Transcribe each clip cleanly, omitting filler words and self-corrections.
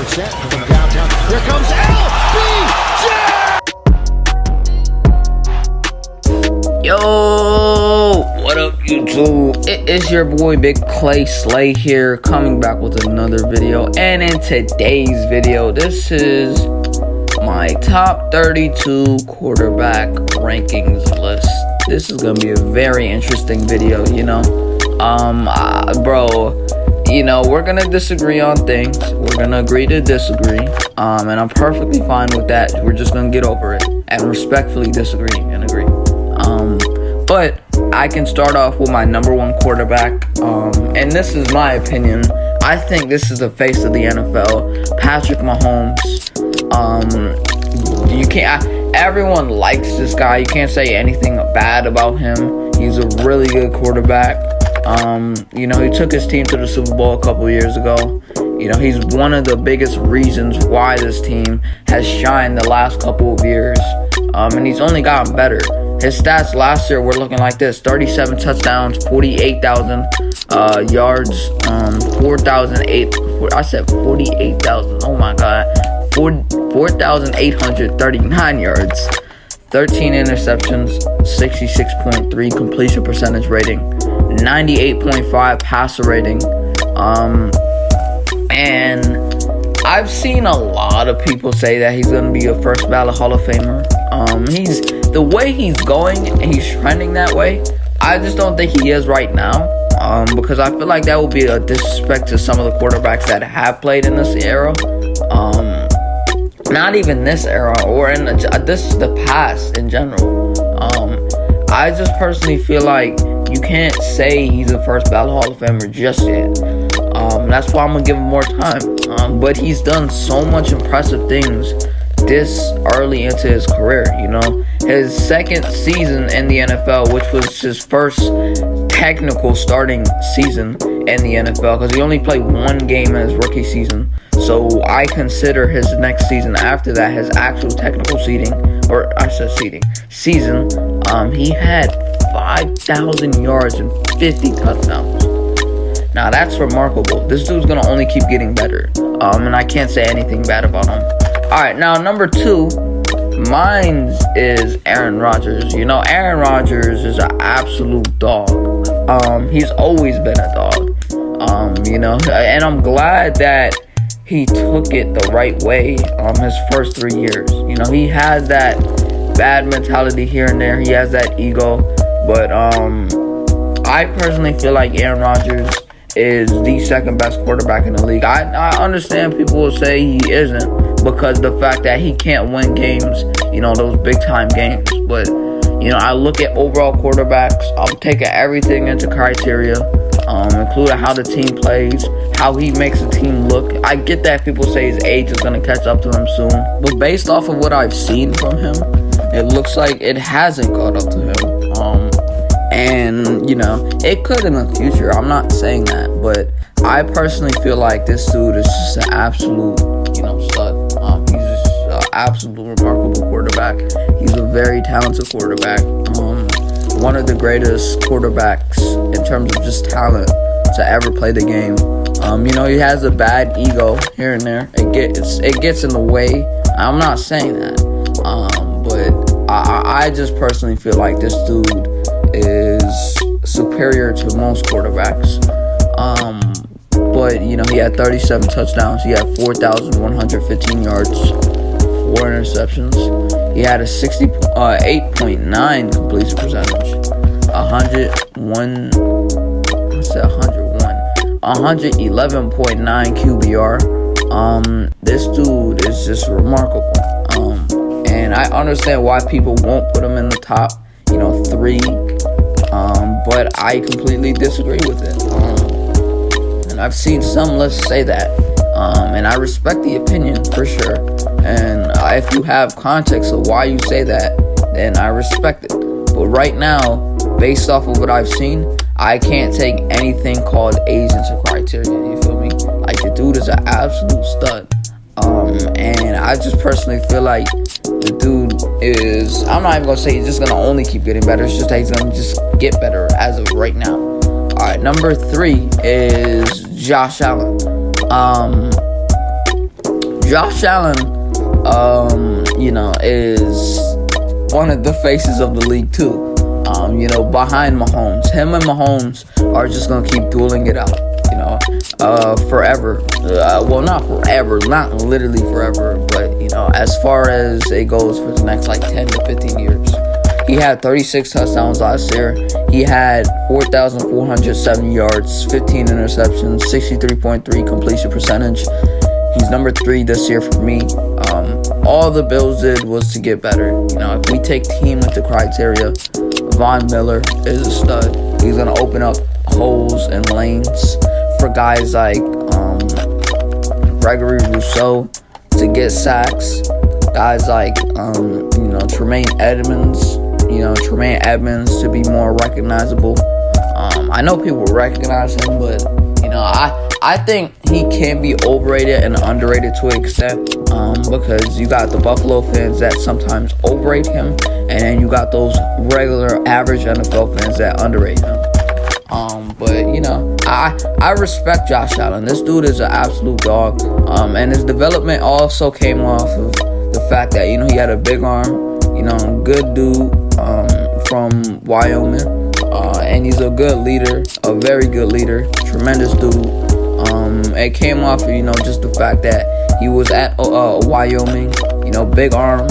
set from downtown. Here comes LBJ! Yo, what up YouTube? It is your boy Big Clay Slay here, coming back with another video. And in today's video, this is my top 32 quarterback rankings list. This is gonna be a very interesting video, we're gonna disagree on things. We're gonna agree to disagree, and I'm perfectly fine with that. We're just gonna get over it and respectfully disagree and agree. But I can start off with my number one quarterback, and this is my opinion. I think this is the face of the NFL, Patrick Mahomes. Everyone likes this guy. You can't say anything bad about him. He's a really good quarterback. He took his team to the Super Bowl a couple years ago. He's one of the biggest reasons why this team has shined the last couple of years. And he's only gotten better. His stats last year were looking like this: 37 touchdowns, 48,000 yards, 48,000. Oh my God. 4,839 yards, 13 interceptions, 66.3 completion percentage rating, 98.5 passer rating. And I've seen a lot of people say that he's gonna be a first ballot Hall of Famer. The way he's going, he's trending that way. I just don't think he is right now, because I feel like that would be a disrespect to some of the quarterbacks that have played in this era. Not even this era, or in the past in general. I just personally feel like you can't say he's a first ballot Hall of Famer just yet. That's why I'm gonna give him more time. But he's done so much impressive things this early into his career. His second season in the NFL, which was his first technical starting season in the NFL, because he only played one game in his rookie season. So I consider his next season after that his actual technical season. He had 5,000 yards and 50 touchdowns. Now that's remarkable. This dude's gonna only keep getting better. And I can't say anything bad about him. Alright, now number two, mine is Aaron Rodgers. Aaron Rodgers is an absolute dog. He's always been a dog. And I'm glad that he took it the right way his first 3 years. He has that bad mentality here and there. He has that ego. But I personally feel like Aaron Rodgers is the second best quarterback in the league. I understand people will say he isn't because the fact that he can't win games, those big time games. But, I look at overall quarterbacks. I'm taking everything into criteria, including how the team plays, how he makes the team look. I get that people say his age is going to catch up to him soon. But based off of what I've seen from him, it looks like it hasn't caught up to him. And, it could in the future. I'm not saying that. But I personally feel like this dude is just an absolute, stud. He's just an absolute remarkable quarterback. He's a very talented quarterback. One of the greatest quarterbacks in terms of just talent to ever play the game. He has a bad ego here and there. It gets in the way. I'm not saying that. But I just personally feel like this dude is superior to most quarterbacks. But he had 37 touchdowns. He had 4,115 yards, 4 interceptions. He had a 68.9 completion percentage, 111.9 QBR. This dude is just remarkable. And I understand why people won't put him in the top, 3. But I completely disagree with it. And I've seen some lists say that. And I respect the opinion for sure. And if you have context of why you say that, then I respect it. But right now, based off of what I've seen, I can't take anything called age into criteria. You feel me? Like, the dude is an absolute stud. And I just personally feel like the dude is, I'm not even gonna say he's just gonna only keep getting better. It's just that he's gonna just get better as of right now. Alright, number 3 is Josh Allen. Josh Allen, is one of the faces of the league too. Behind Mahomes. Him and Mahomes are just going to keep dueling it out, forever. Well, not forever, not literally forever, but, as far as it goes for the next, 10 to 15 years. He had 36 touchdowns last year. He had 4,407 yards, 15 interceptions, 63.3 completion percentage. He's number 3 this year for me. All the Bills did was to get better. If we take team with the criteria, Von Miller is a stud. He's going to open up holes and lanes for guys like Gregory Rousseau to get sacks. Guys like, Tremaine Edmonds to be more recognizable. I know people recognize him, but, I think he can be overrated and underrated to an extent, because you got the Buffalo fans that sometimes overrate him, and then you got those regular average NFL fans that underrate him. But I respect Josh Allen. This dude is an absolute dog, and his development also came off of the fact that he had a big arm, good dude from Wyoming, and he's a good leader, a very good leader, tremendous dude. It came off of, just the fact that he was at Wyoming, big arm,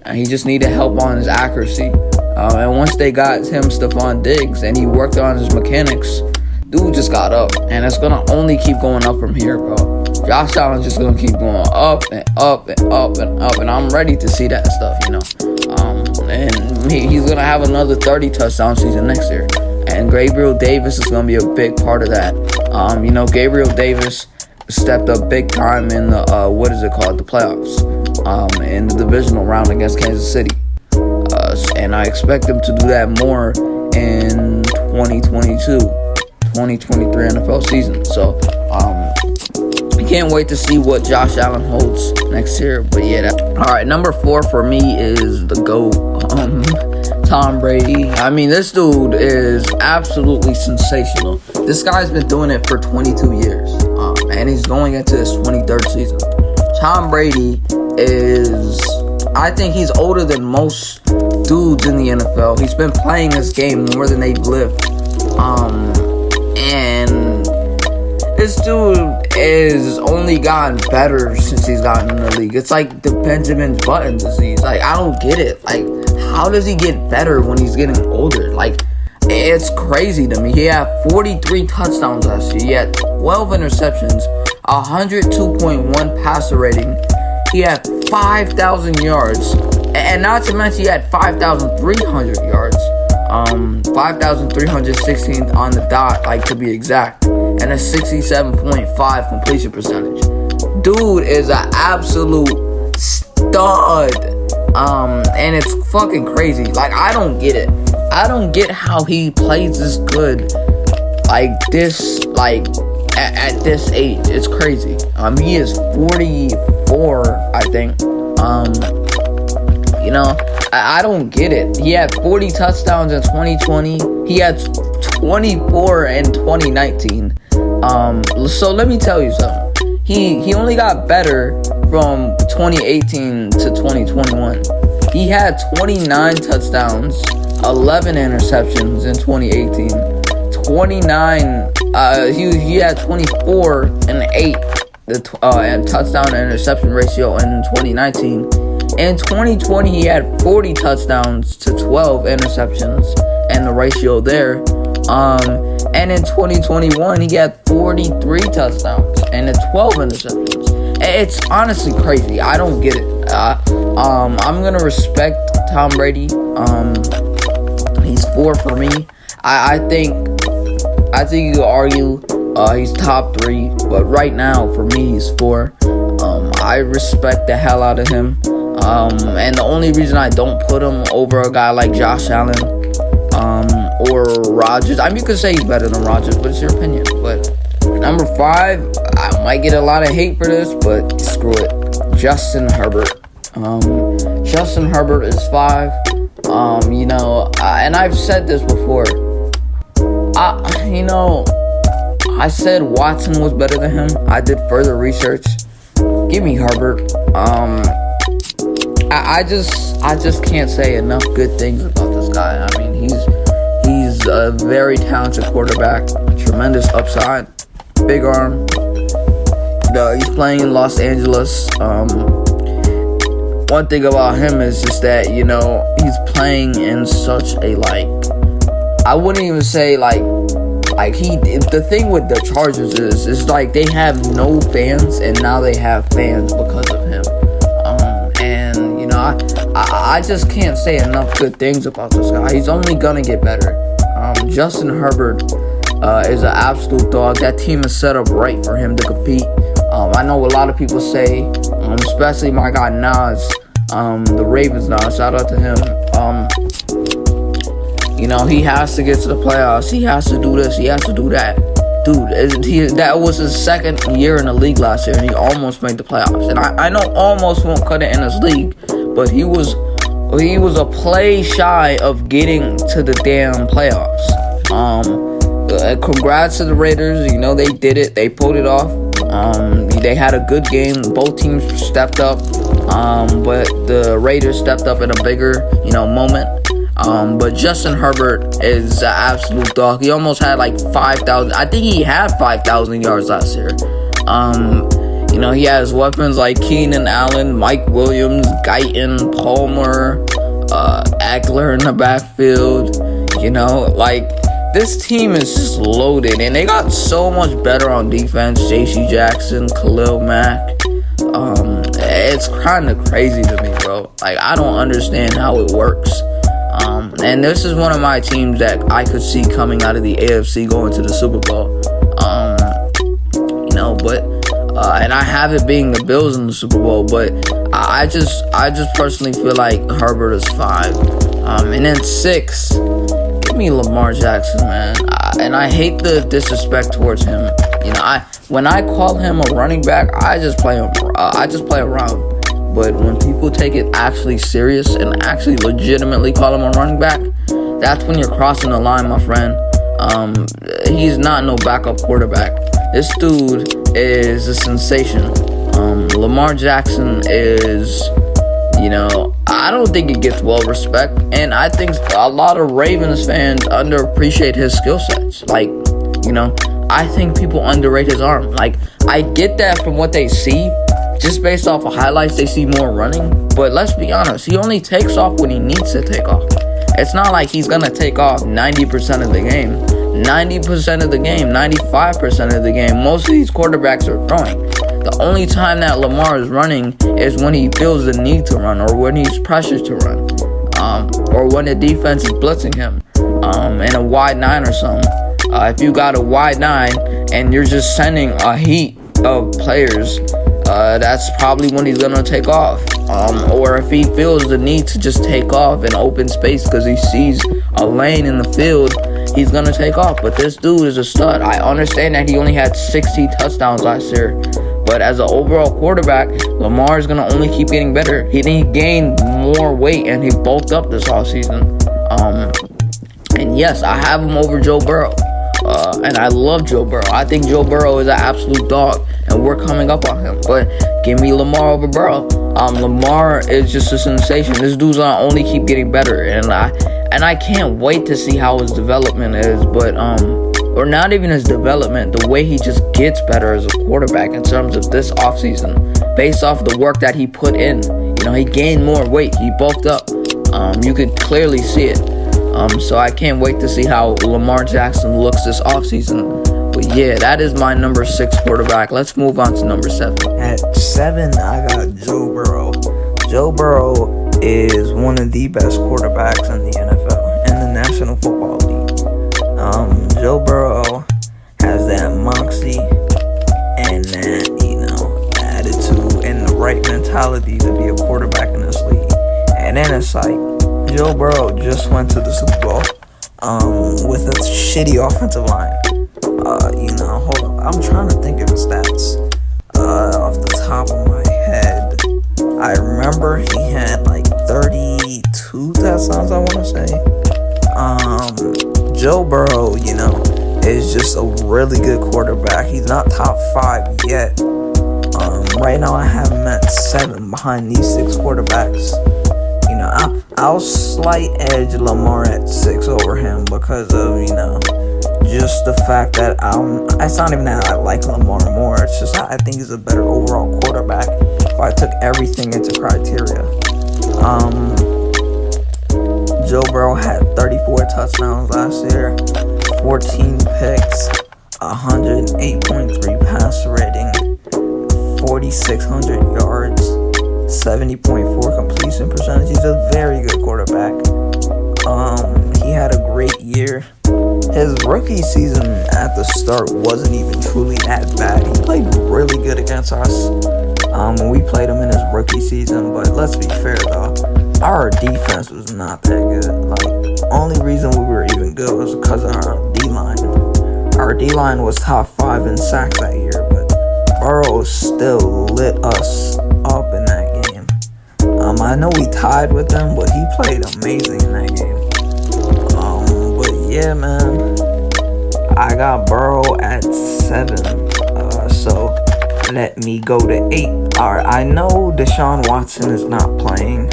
and he just needed help on his accuracy. And once they got him Stephon Diggs and he worked on his mechanics, dude just got up. And it's going to only keep going up from here, bro. Josh Allen's just going to keep going up and up and up and up. And I'm ready to see that stuff, And he's going to have another 30 touchdown season next year. And Gabriel Davis is going to be a big part of that. Gabriel Davis stepped up big time in the, the playoffs, in the divisional round against Kansas City. And I expect him to do that more in 2022, 2023 NFL season. So, I can't wait to see what Josh Allen holds next year. But yeah, alright, number 4 for me is the GOAT, Tom Brady. I mean, this dude is absolutely sensational. This guy's been doing it for 22 years, and he's going into his 23rd season. Tom Brady is, I think he's older than most dudes in the NFL. He's been playing this game more than they've lived. And this dude is only gotten better since he's gotten in the league. It's like the Benjamin Button disease. I don't get it. How does he get better when he's getting older? It's crazy to me. He had 43 touchdowns last year. He had 12 interceptions, 102.1 passer rating. He had 5,000 yards. And not to mention, he had 5,300 yards. 5,316 on the dot, to be exact. And a 67.5 completion percentage. Dude is an absolute stud. And it's fucking crazy. I don't get it. I don't get how he plays this good this, at this age. It's crazy. He is 44, I think. I don't get it. He had 40 touchdowns in 2020. He had 24 in 2019. So let me tell you something. He only got better from 2018 to 2021. He had 29 touchdowns, 11 interceptions in 2018. He had 24 and 8 and touchdown and interception ratio in 2019. In 2020, he had 40 touchdowns to 12 interceptions and the ratio there. And in 2021, he had 43 touchdowns and 12 interceptions. It's honestly crazy. I don't get it. I'm gonna respect Tom Brady. He's 4 for me. I think you could argue he's top 3, but right now for me he's 4. I respect the hell out of him. And the only reason I don't put him over a guy like Josh Allen or Rodgers, you could say he's better than Rodgers, but it's your opinion. But number 5, I might get a lot of hate for this, but screw it. Justin Herbert. Justin Herbert is 5. And I've said this before. I said Watson was better than him. I did further research. Give me Herbert. I just can't say enough good things about this guy. I mean, he's a very talented quarterback, tremendous upside, big arm. He's playing in Los Angeles. One thing about him is just that, you know, he's playing in such a, like, I wouldn't even say the thing with the Chargers is like they have no fans, and now they have fans because of him. And you know, I just can't say enough good things about this guy. He's only gonna get better. Justin Herbert is an absolute dog. That team is set up right for him to compete. I know a lot of people say, especially my guy Nas, the Ravens Nas, shout out to him. You know, he has to get to the playoffs. He has to do this. He has to do that. Dude, that was his second year in the league last year, and he almost made the playoffs. And I know almost won't cut it in his league, but he was a play shy of getting to the damn playoffs. Congrats to the Raiders. You know, they did it. They pulled it off. They had a good game. Both teams stepped up. But the Raiders stepped up in a bigger, you know, moment. But Justin Herbert is an absolute dog. He almost had like 5,000. I think he had 5,000 yards last year. You know, he has weapons like Keenan Allen, Mike Williams, Guyton, Palmer, Eckler in the backfield. You know, like, this team is just loaded, and they got so much better on defense. J.C. Jackson, Khalil Mack. It's kind of crazy to me, bro. Like, I don't understand how it works. And this is one of my teams that I could see coming out of the AFC going to the Super Bowl. You know, but and I have it being the Bills in the Super Bowl, but I just personally feel like Herbert is 5. And then 6, give me Lamar Jackson, man. And I hate the disrespect towards him. You know, when I call him a running back, I just play him. I just play around. But when people take it actually serious and actually legitimately call him a running back, that's when you're crossing the line, my friend. He's not no backup quarterback. This dude is a sensation. Lamar Jackson is, you know, I don't think he gets well respect, and I think a lot of Ravens fans underappreciate his skill sets. Like, you know, I think people underrate his arm. Like, I get that from what they see. Just based off of highlights, they see more running. But let's be honest, he only takes off when he needs to take off. It's not like he's going to take off 90% of the game. 90% of the game, 95% of the game, most of these quarterbacks are throwing. The only time that Lamar is running is when he feels the need to run, or when he's pressured to run, or when the defense is blitzing him in a wide 9 or something. If you got a wide 9 and you're just sending a heat of players, that's probably when he's gonna take off. Or if he feels the need to just take off in open space because he sees a lane in the field, he's gonna take off. But this dude is a stud. I understand that he only had 60 touchdowns last year, but as an overall quarterback, Lamar is gonna only keep getting better. He gained more weight and he bulked up this offseason. And yes, I have him over Joe Burrow. And I love Joe Burrow. I think Joe Burrow is an absolute dog, and we're coming up on him. But give me Lamar over Burrow. Lamar is just a sensation. This dude's gonna only keep getting better, and I can't wait to see how his development is. But or not even his development, the way he just gets better as a quarterback in terms of this offseason, based off the work that he put in. You know, he gained more weight. He bulked up. You could clearly see it. So I can't wait to see how Lamar Jackson looks this offseason. But yeah, that is my number 6 quarterback. Let's move on to number 7. At 7, I got Joe Burrow. Joe Burrow is one of the best quarterbacks in the NFL, in the National Football League. Joe Burrow has that moxie and that, you know, attitude and the right mentality to be a quarterback in this league. And then it's like, Joe Burrow just went to the Super Bowl with a shitty offensive line. You know, hold on. I'm trying to think of his stats off the top of my head. I remember he had like 32 touchdowns, I want to say. Joe Burrow, you know, is just a really good quarterback. He's not top 5 yet. Right now I have him at 7 behind these 6 quarterbacks. You know, I'll slight edge Lamar at 6 over him because of, you know, just the fact that it's not even that I like Lamar more. It's just I think he's a better overall quarterback. If I took everything into criteria. Joe Burrow had 34 touchdowns last year, 14 picks, 108.3 pass rating, 4,600 yards, 70.4 completion percentage. He's a very good quarterback. He had a great year. His rookie season at the start wasn't even truly that bad. He played really good against us when we played him in his rookie season. But let's be fair though, our defense was not that good. Like, only reason we were even good was because of our D-line. Our D-line was top 5 in sacks that year, but Burrow still lit us up in that game. I know we tied with them, but he played amazing in that game. But yeah, man, I got Burrow at 7. So let me go to 8. Alright, I know Deshaun Watson is not playing,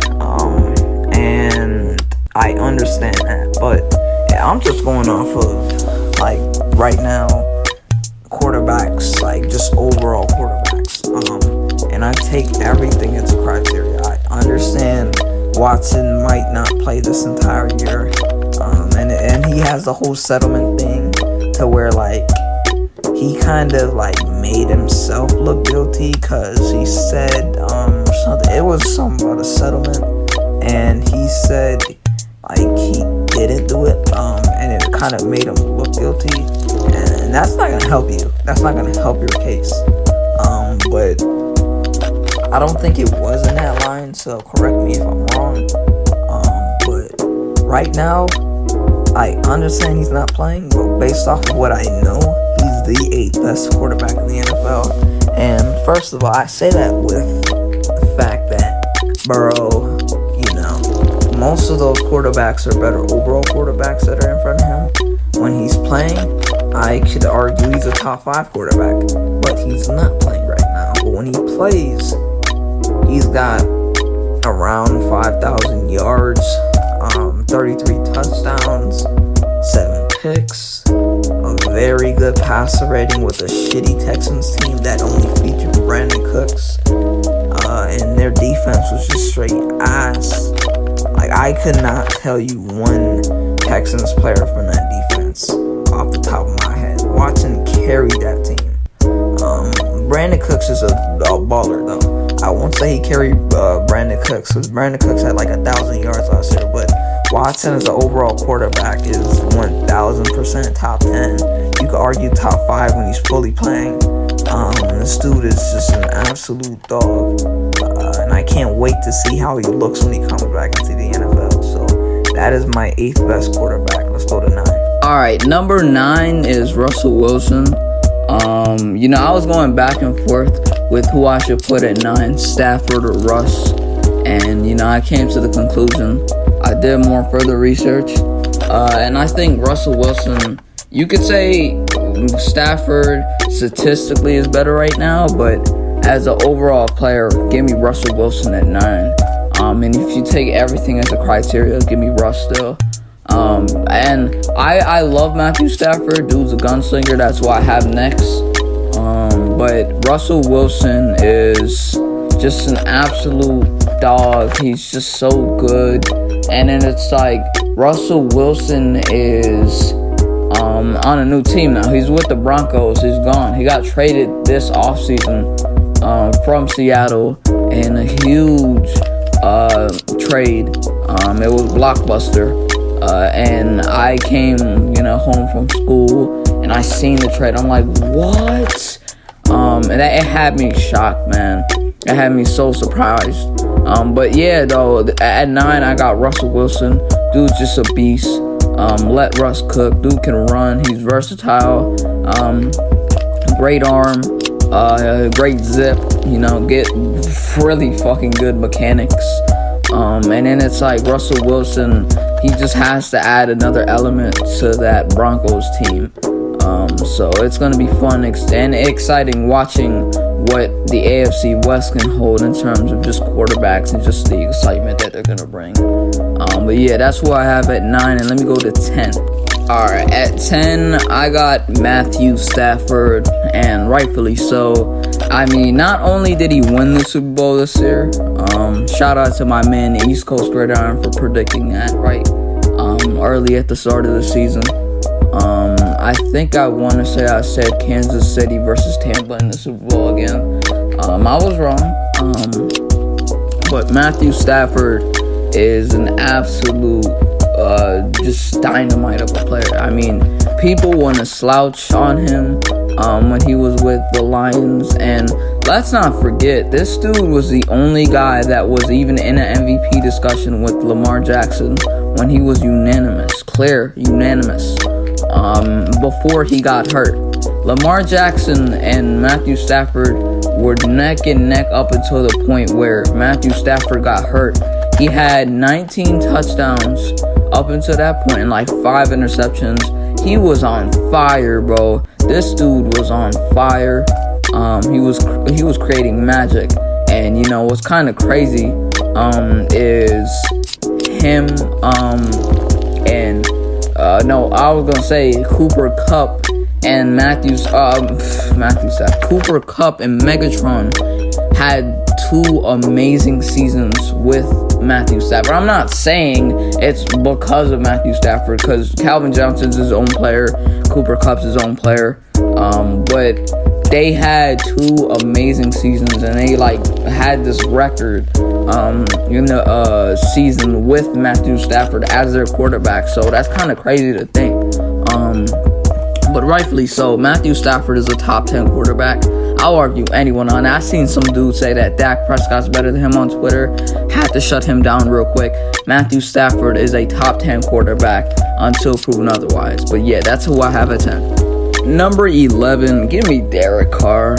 and I understand that, but yeah, I'm just going off of, like, right now, quarterbacks, like, just overall quarterbacks, and I take everything into criteria. I understand Watson might not play this entire year, and he has the whole settlement thing to where, like, he kind of, like, made himself look guilty because he said something. It was something about a settlement, and he said, like, he didn't do it, and it kind of made him look guilty, and that's not gonna help you. That's not gonna help your case. But I don't think it was in that line, so correct me if I'm wrong. But right now, I understand he's not playing, but based off of what I know, he's the 8th best quarterback in the NFL. And first of all, I say that with the fact that Burrow, you know, most of those quarterbacks are better overall quarterbacks that are in front of him. When he's playing, I could argue he's a top 5 quarterback, but he's not playing right now. But when he plays, he's got around 5,000 yards, 33 touchdowns, 7 picks, a very good passer rating with a shitty Texans team that only featured Brandon Cooks, and their defense was just straight ass. Like, I could not tell you one Texans player from that defense off the top of my head. Watson carried that team. Brandon Cooks is a baller though. I won't say he carried Brandon Cooks, because Brandon Cooks had like 1,000 yards last year, but Watson as an overall quarterback is 1,000% top 10. You could argue top 5 when he's fully playing. This dude is just an absolute dog, and I can't wait to see how he looks when he comes back into the NFL. So that is my 8th best quarterback. Let's go to 9. Alright, number 9 is Russell Wilson. You know, I was going back and forth with who I should put at 9, Stafford or Russ. And, you know, I came to the conclusion, I did more further research, and I think Russell Wilson, you could say Stafford statistically is better right now, but as an overall player, give me Russell Wilson at 9. And if you take everything as a criteria, give me Russ still. And I love Matthew Stafford. Dude's a gunslinger. That's why I have next. But Russell Wilson is just an absolute dog. He's just so good. And then it's like Russell Wilson is on a new team now. He's with the Broncos. He's gone. He got traded this offseason from Seattle in a huge trade. It was blockbuster. And I came, you know, home from school, and I seen the trade. I'm like, what? And it had me shocked, man. It had me so surprised. But yeah, though, at 9, I got Russell Wilson. Dude's just a beast. Let Russ cook. Dude can run. He's versatile. Great arm. Great zip. You know, get really fucking good mechanics. And then it's like Russell Wilson, he just has to add another element to that Broncos team. So it's going to be fun and exciting watching what the AFC West can hold in terms of just quarterbacks and just the excitement that they're going to bring. But yeah, that's who I have at 9, and let me go to 10. Alright, at 10, I got Matthew Stafford, and rightfully so. I mean, not only did he win the Super Bowl this year, shout out to my man, the East Coast Gridiron, for predicting that, right? Early at the start of the season. I think I want to say I said Kansas City versus Tampa in the Super Bowl again. I was wrong. But Matthew Stafford is an absolute just dynamite of a player. I mean, people want to slouch on him when he was with the Lions, and let's not forget, this dude was the only guy that was even in an MVP discussion with Lamar Jackson when he was unanimous before he got hurt. Lamar Jackson and Matthew Stafford were neck and neck up until the point where Matthew Stafford got hurt. He had 19 touchdowns up until that point and like 5 interceptions. He was on fire, bro. This dude was on fire. He was creating magic. And you know what's kind of crazy is him I was gonna say Cooper Kupp and Cooper Kupp and Megatron had 2 amazing seasons with Matthew Stafford. I'm not saying it's because of Matthew Stafford, because Calvin Johnson's his own player, Cooper Kupp's his own player, but they had 2 amazing seasons, and they had this record in the season with Matthew Stafford as their quarterback. So that's kind of crazy to think. But rightfully so, Matthew Stafford is a top 10 quarterback. I'll argue anyone on that. I seen some dude say that Dak Prescott's better than him on Twitter. Had to shut him down real quick. Matthew Stafford is a top 10 quarterback until proven otherwise. But yeah, that's who I have at 10. Number 11, give me Derek Carr.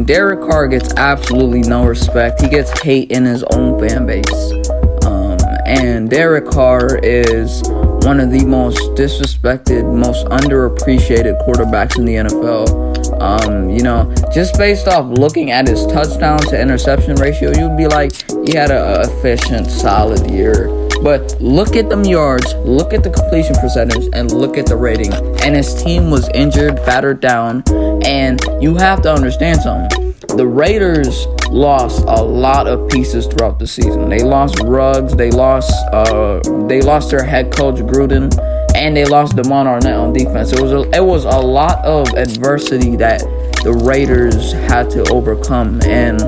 Derek Carr gets absolutely no respect. He gets hate in his own fan base. And Derek Carr is one of the most disrespected, most underappreciated quarterbacks in the NFL. Just based off looking at his touchdown to interception ratio, you'd be like, he had an efficient, solid year. But look at them yards, look at the completion percentage, and look at the rating. And his team was injured, battered down, and you have to understand something. The Raiders lost a lot of pieces throughout the season. They lost Ruggs, they lost their head coach Gruden, and they lost Damon Arnett on defense. It was a lot of adversity that the Raiders had to overcome, and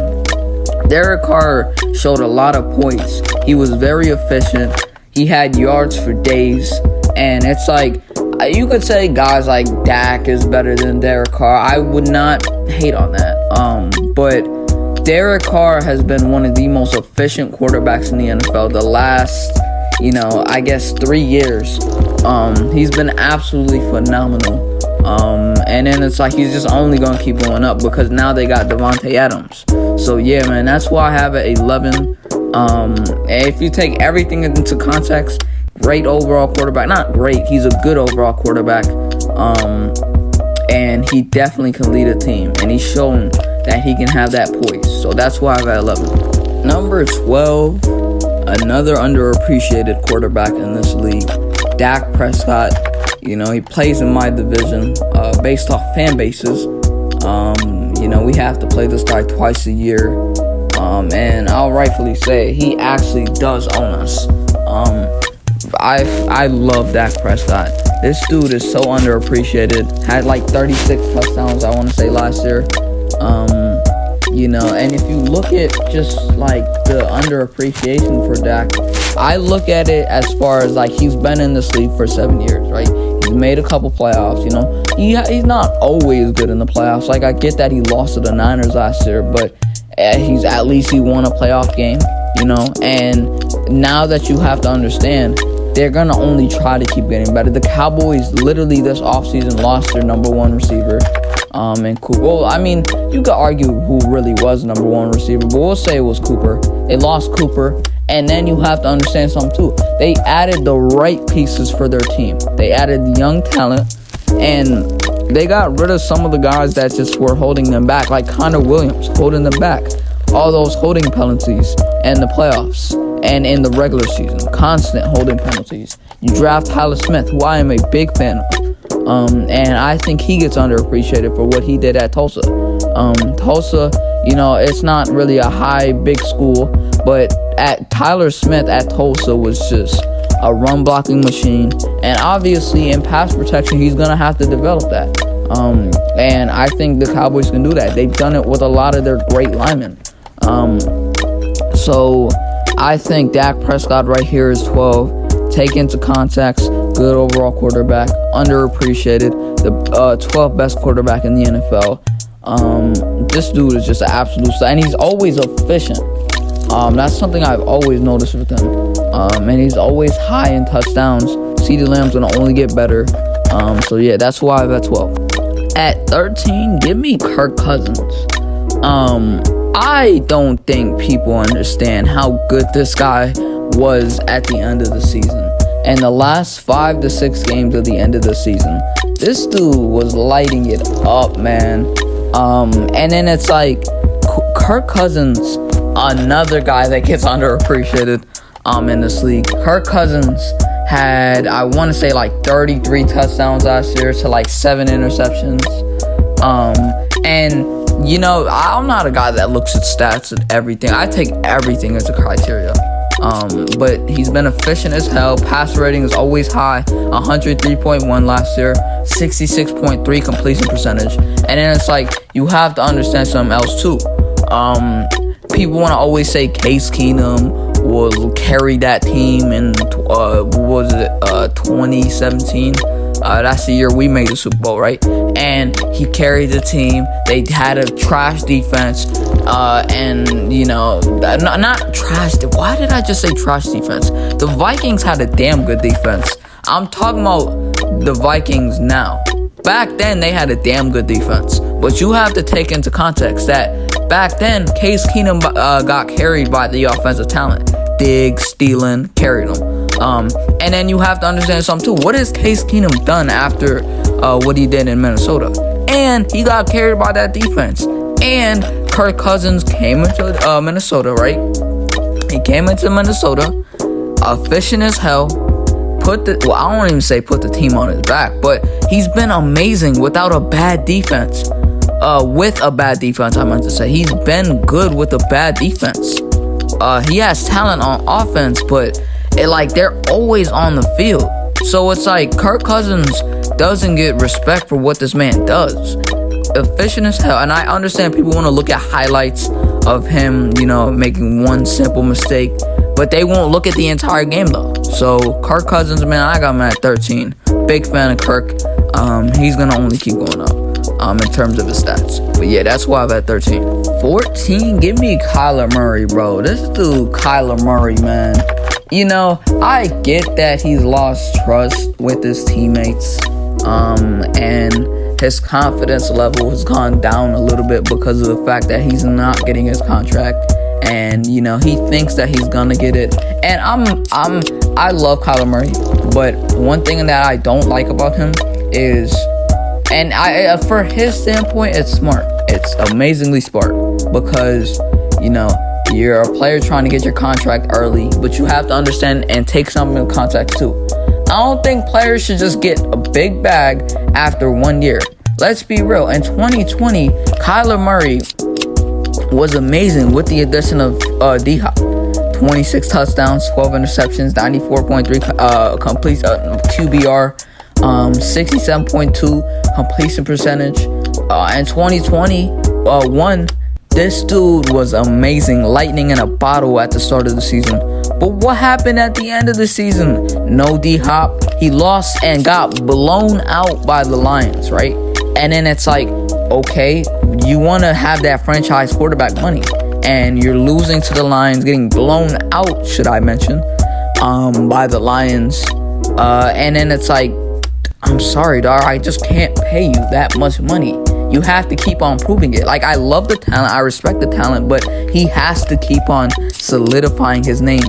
Derek Carr showed a lot of points. He was very efficient. He had yards for days, and it's like, you could say guys like Dak is better than Derek Carr. I would not hate on that. But Derek Carr has been one of the most efficient quarterbacks in the NFL the last, 3 years. He's been absolutely phenomenal. And then it's like he's just only going to keep going up because now they got Devontae Adams. So yeah, man, that's why I have it 11. If you take everything into context, great overall quarterback. Not great, he's a good overall quarterback. And he definitely can lead a team. And he's shown that he can have that poise. So that's why I have at 11. Number 12, another underappreciated quarterback in this league, Dak Prescott. He plays in my division based off fan bases. We have to play this guy twice a year. And I'll rightfully say he actually does own us. I love Dak Prescott. This dude is so underappreciated. Had 36 touchdowns, I want to say, last year. And if you look at just the underappreciation for Dak, I look at it as far as he's been in this league for 7 years, right? He's made a couple playoffs, he's not always good in the playoffs. I get that he lost to the Niners last year, but he's at least he won a playoff game, and now that you have to understand, they're gonna only try to keep getting better. The Cowboys literally this offseason lost their number 1 receiver. And Cooper. Well, you could argue who really was number 1 receiver, but we'll say it was Cooper. They lost Cooper, and then you have to understand something too. They added the right pieces for their team. They added young talent, and they got rid of some of the guys that just were holding them back, like Connor Williams holding them back. All those holding penalties in the playoffs and in the regular season, constant holding penalties. You draft Tyler Smith, who I am a big fan of, and I think he gets underappreciated for what he did at Tulsa. Tulsa, it's not really a big school, but Tyler Smith at Tulsa was just a run blocking machine, and obviously in pass protection he's gonna have to develop that. And I think the Cowboys can do that. They've done it with a lot of their great linemen. So I think Dak Prescott right here is 12. Take into context, good overall quarterback, underappreciated, the 12th best quarterback in the NFL. This dude is just an absolute star, and he's always efficient. That's something I've always noticed with him. And he's always high in touchdowns. CeeDee Lamb's gonna only get better. So yeah, that's who I have at 12. At 13, give me Kirk Cousins. I don't think people understand how good this guy was at the end of the season. And the last 5 to 6 games of the end of the season, this dude was lighting it up, man. And then it's like Kirk Cousins, another guy that gets underappreciated in this league. Kirk Cousins had, I want to say, like 33 touchdowns last year to like 7 interceptions. And I'm not a guy that looks at stats and everything. I take everything as a criteria. But he's been efficient as hell. Pass rating is always high. 103.1 last year. 66.3 completion percentage. And then it's like, you have to understand something else too. People want to always say Case Keenum will carry that team in 2017. That's the year we made the Super Bowl, right? And he carried the team. They had a trash defense, and not trash. Why did I just say trash defense? The Vikings had a damn good defense. I'm talking about the Vikings now. Back then, they had a damn good defense. But you have to take into context that back then, Case Keenum got carried by the offensive talent. Diggs, Thielen, carried him. And then you have to understand something too. What has Case Keenum done after what he did in Minnesota? And he got carried by that defense. And Kirk Cousins came into Minnesota, right? He came into Minnesota, efficient as hell. I don't even say put the team on his back, but he's been amazing without a bad defense. With a bad defense, I meant to say. He's been good with a bad defense. He has talent on offense, but they're always on the field. So it's like Kirk Cousins doesn't get respect for what this man does. Efficient as hell. And I understand people want to look at highlights of him, making one simple mistake, but they won't look at the entire game though. So Kirk Cousins, man, I got him at 13. Big fan of Kirk. He's gonna only keep going up in terms of his stats. But yeah, that's why I'm at 13. 14, give me Kyler Murray, bro. This dude, Kyler Murray, man. I get that he's lost trust with his teammates. And his confidence level has gone down a little bit because of the fact that he's not getting his contract. And, he thinks that he's gonna get it. And I love Kyler Murray. But one thing that I don't like about him is, and for his standpoint, it's smart. It's amazingly smart because, you're a player trying to get your contract early, but you have to understand and take something in context too. I don't think players should just get a big bag after 1 year. Let's be real. In 2020, Kyler Murray was amazing with the addition of D-Hop. 26 touchdowns, 12 interceptions, 94.3 complete QBR, 67.2 completion percentage. In 2021, this dude was amazing, lightning in a bottle at the start of the season. But what happened at the end of the season? No D-Hop. He lost and got blown out by the Lions, right? And then it's like, okay, you want to have that franchise quarterback money, and you're losing to the Lions, getting blown out, should I mention, by the Lions. And then it's like, I'm sorry, dog, I just can't pay you that much money. You have to keep on proving it. I love the talent, I respect the talent, but he has to keep on solidifying his name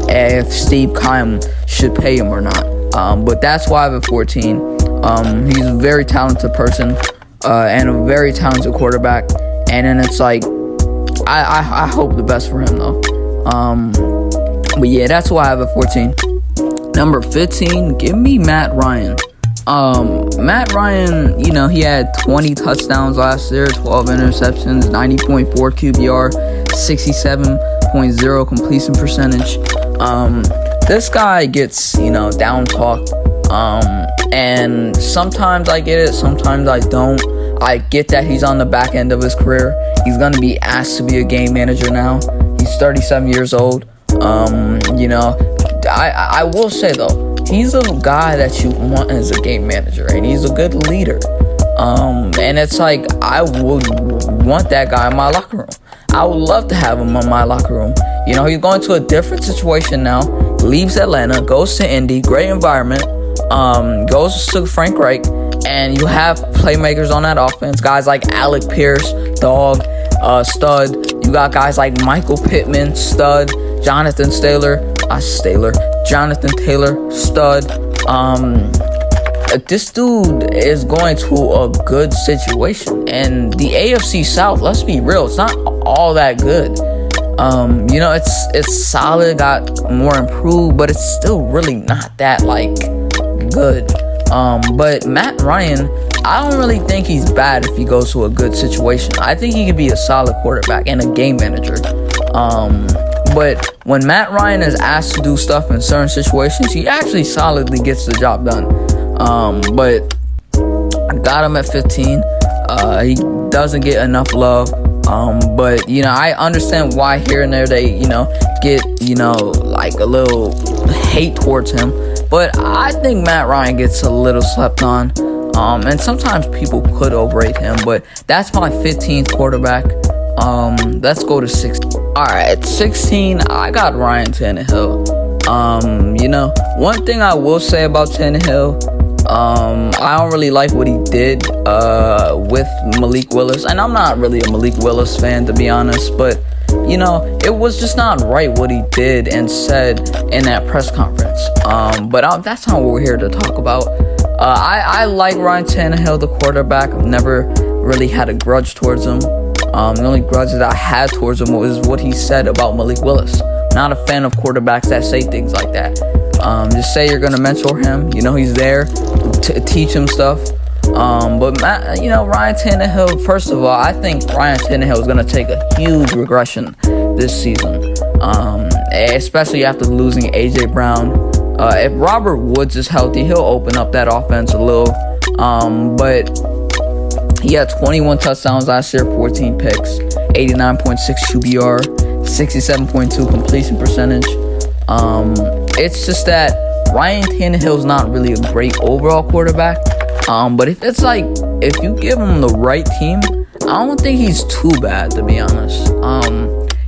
if Steve Keim should pay him or not. But that's why I have a 14. He's a very talented person, and a very talented quarterback. And then it's like, I hope the best for him though. But yeah, that's why I have at 14. Number 15, give me Matt Ryan. Matt Ryan, you know, he had 20 touchdowns last year, 12 interceptions, 90.4 QBR, 67.0 completion percentage. This guy gets, you know, down talked. And sometimes I get it, sometimes I don't. I get that he's on the back end of his career. He's gonna be asked to be a game manager now. He's 37 years old. You know, I will say though, he's a guy that you want as a game manager, and he's a good leader. And it's like, I would want that guy in my locker room. I would love to have him in my locker room. You know, he's going to a different situation now. Leaves Atlanta, goes to Indy, great environment. Goes to Frank Reich, and you have playmakers on that offense. Guys like Alec Pierce, dog, stud. You got guys like Michael Pittman, stud. Jonathan Taylor, stud. This dude is going to a good situation, and the AFC South, let's be real, it's not all that good. You know, it's solid, got more improved, but it's still really not that like good. But Matt Ryan, I don't really think he's bad if he goes to a good situation. I think he could be a solid quarterback and a game manager. But when Matt Ryan is asked to do stuff in certain situations, he actually solidly gets the job done. But I got him at 15. He doesn't get enough love. But, you know, I understand why here and there they, you know, get, you know, like a little hate towards him. But I think Matt Ryan gets a little slept on. And sometimes people could overrate him, but that's my 15th quarterback. Let's go to 16. Alright, at 16, I got Ryan Tannehill. You know, one thing I will say about Tannehill, I don't really like what he did with Malik Willis. And I'm not really a Malik Willis fan, to be honest, but you know, it was just not right what he did and said in that press conference. But that's not what we're here to talk about. I like Ryan Tannehill, the quarterback. I've never really had a grudge towards him. The only grudge that I had towards him was what he said about Malik Willis. Not a fan of quarterbacks that say things like that. Just say you're gonna mentor him. You know, he's there to teach him stuff. But you know, Ryan Tannehill, first of all, I think Ryan Tannehill is gonna take a huge regression this season. Especially after losing AJ Brown. If Robert Woods is healthy, he'll open up that offense a little. But he had 21 touchdowns last year, 14 picks, 89.6 QBR, 67.2 completion percentage. It's just that Ryan Tannehill's not really a great overall quarterback. But if you give him the right team, I don't think he's too bad, to be honest.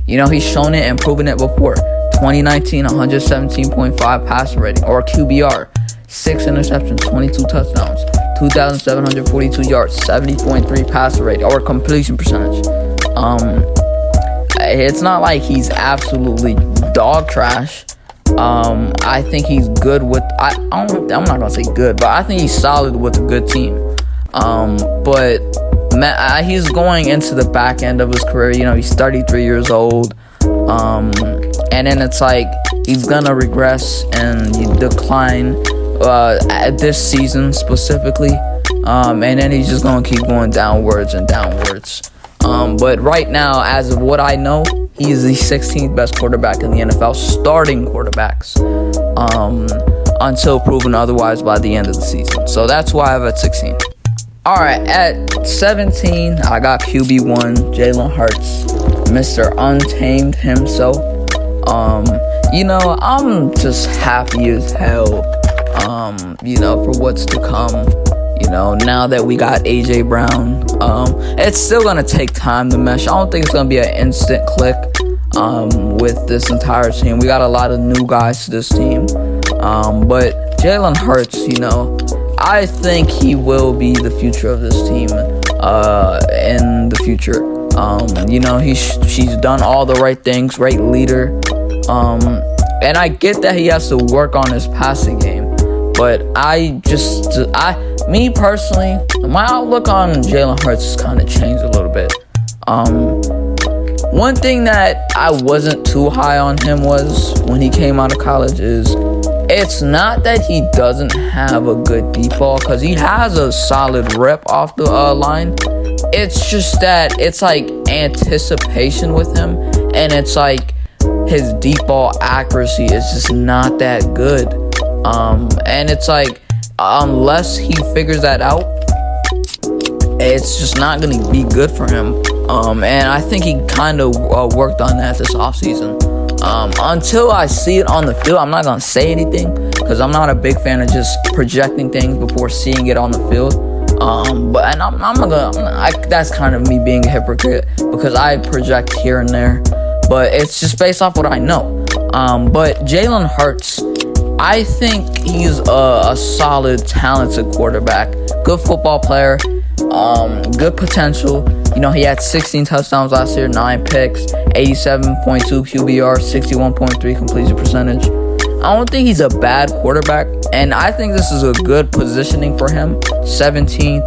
You know, he's shown it and proven it before. 2019, 117.5 passer rating, or QBR, 6 interceptions, 22 touchdowns, 2,742 yards, 70.3 passer rating, or completion percentage. It's not like he's absolutely dog trash. I think he's good with. I'm not gonna say good, but I think he's solid with a good team. But he's going into the back end of his career. You know, he's 33 years old. And then it's like he's gonna regress and decline this season specifically. And then he's just gonna keep going downwards and downwards. But right now, as of what I know, he is the 16th best quarterback in the NFL, starting quarterbacks, until proven otherwise by the end of the season. So that's why I have at 16. Alright, at 17, I got QB1, Jalen Hurts, Mr. Untamed himself. You know, I'm just happy as hell, you know, for what's to come. You know, now that we got AJ Brown, it's still gonna take time to mesh. I don't think it's gonna be an instant click with this entire team. We got a lot of new guys to this team, but Jalen Hurts, you know, I think he will be the future of this team in the future. You know, she's done all the right things, great leader, and I get that he has to work on his passing game. But me personally, my outlook on Jalen Hurts has kind of changed a little bit. One thing that I wasn't too high on him was when he came out of college is it's not that he doesn't have a good deep ball, because he has a solid rep off the line. It's just that it's like anticipation with him, and it's like his deep ball accuracy is just not that good. And it's like unless he figures that out, it's just not going to be good for him. And I think he kind of worked on that this offseason. Until I see it on the field, I'm not going to say anything, because I'm not a big fan of just projecting things before seeing it on the field. But I'm not gonna. That's kind of me being a hypocrite, because I project here and there, but it's just based off what I know. But Jalen Hurts, I think he's a solid, talented quarterback, good football player, good potential. You know, he had 16 touchdowns last year, 9 picks, 87.2 QBR, 61.3 completion percentage. I don't think he's a bad quarterback, and I think this is a good positioning for him. 17th.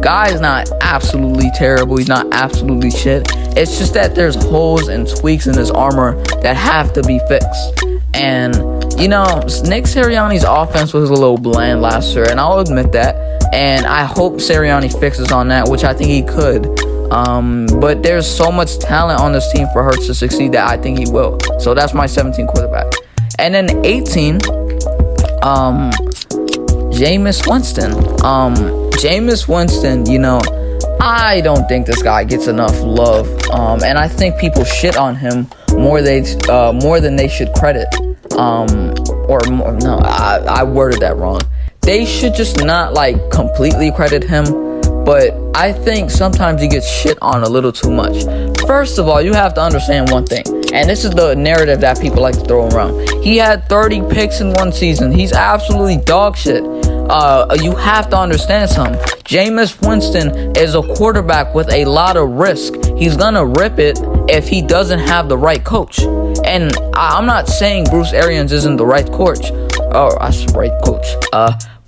Guy is not absolutely terrible. He's not absolutely shit. It's just that there's holes and tweaks in his armor that have to be fixed. And, you know, Nick Sirianni's offense was a little bland last year, and I'll admit that. And I hope Sirianni fixes on that, which I think he could. But there's so much talent on this team for Hurts to succeed that I think he will. So that's my 17 quarterback. And then 18, Jameis Winston. Jameis Winston, you know, I don't think this guy gets enough love. And I think people shit on him more than they should credit. I worded that wrong. They should just not like completely credit him, but I think sometimes he gets shit on a little too much. First of all, you have to understand one thing, and this is the narrative that people like to throw around. He had 30 picks in one season. He's absolutely dog shit. You have to understand something. Jameis Winston is a quarterback with a lot of risk. He's gonna rip it if he doesn't have the right coach. And I'm not saying Bruce Arians isn't the right coach. That's the right coach.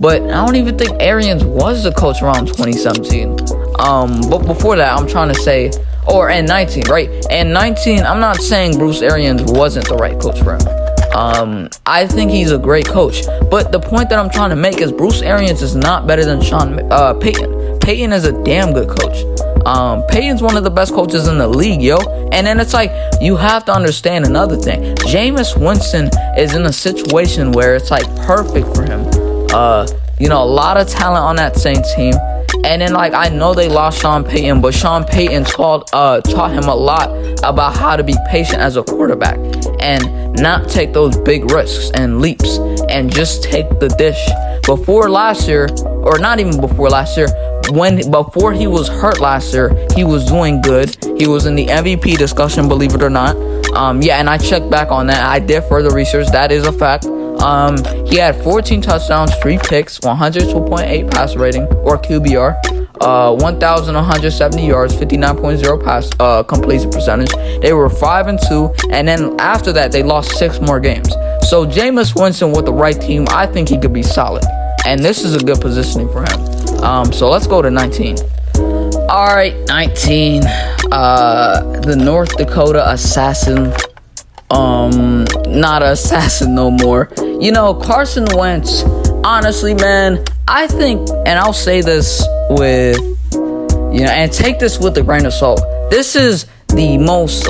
But I don't even think Arians was the coach around 2017. But before that, I'm trying to say, and 19, right? And 19, I'm not saying Bruce Arians wasn't the right coach for him. I think he's a great coach. But the point that I'm trying to make is Bruce Arians is not better than Sean Payton. Payton is a damn good coach. Payton's one of the best coaches in the league, yo. And then it's like, you have to understand another thing. Jameis Winston is in a situation where it's like perfect for him. You know, a lot of talent on that same team. And then, like, I know they lost Sean Payton, but Sean Payton taught him a lot about how to be patient as a quarterback and not take those big risks and leaps and just take the dish. Before last year, or not even before last year, before he was hurt last year, he was doing good. He was in the MVP discussion, believe it or not. And I checked back on that. I did further research. That is a fact. He had 14 touchdowns, 3 picks, 102.8 pass rating, or QBR, 1,170 yards, 59.0 pass completion percentage. They were 5-2, and then after that, they lost 6 more games. So Jameis Winston with the right team, I think he could be solid, and this is a good positioning for him. So let's go to 19. All right, 19. The North Dakota assassin. Not an assassin no more. You know, Carson Wentz, honestly, man, I think, and I'll say this with, you know, and take this with a grain of salt. This is the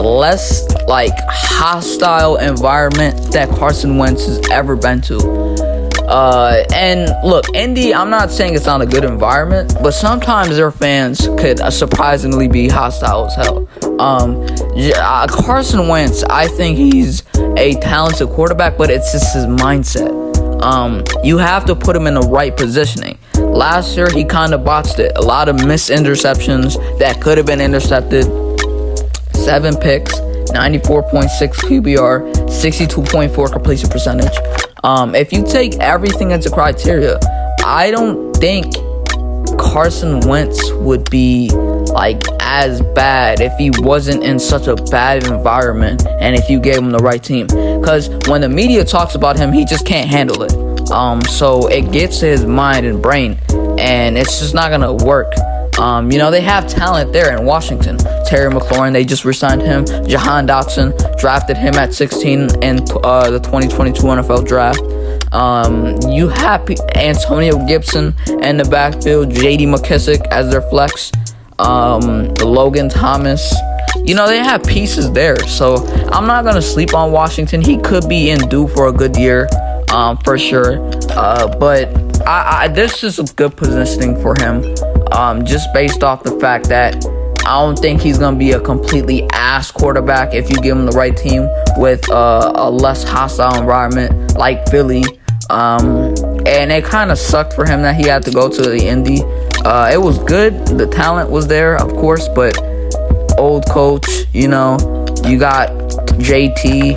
less like hostile environment that Carson Wentz has ever been to. And look, Indy, I'm not saying it's not a good environment, but sometimes their fans could surprisingly be hostile as hell. Carson Wentz, I think he's a talented quarterback, but it's just his mindset. You have to put him in the right positioning. Last year, he kind of botched it. A lot of missed interceptions that could have been intercepted. 7 picks, 94.6 QBR, 62.4 completion percentage. If you take everything into criteria, I don't think Carson Wentz would be like as bad if he wasn't in such a bad environment and if you gave him the right team. Because when the media talks about him, he just can't handle it. So it gets to his mind and brain, and it's just not gonna work. They have talent there in Washington. Terry McLaurin, they just re-signed him. Jahan Dotson, drafted him at 16 in the 2022 NFL draft. You have Antonio Gibson in the backfield, J.D. McKissick as their flex, Logan Thomas. They have pieces there, so I'm not gonna sleep on Washington. He could be in due for a good year, for sure. But this is a good positioning for him, just based off the fact that I don't think he's gonna be a completely ass quarterback if you give him the right team with a less hostile environment like Philly. And it kind of sucked for him that he had to go to the Indy. It was good, the talent was there, of course, but old coach, you got JT,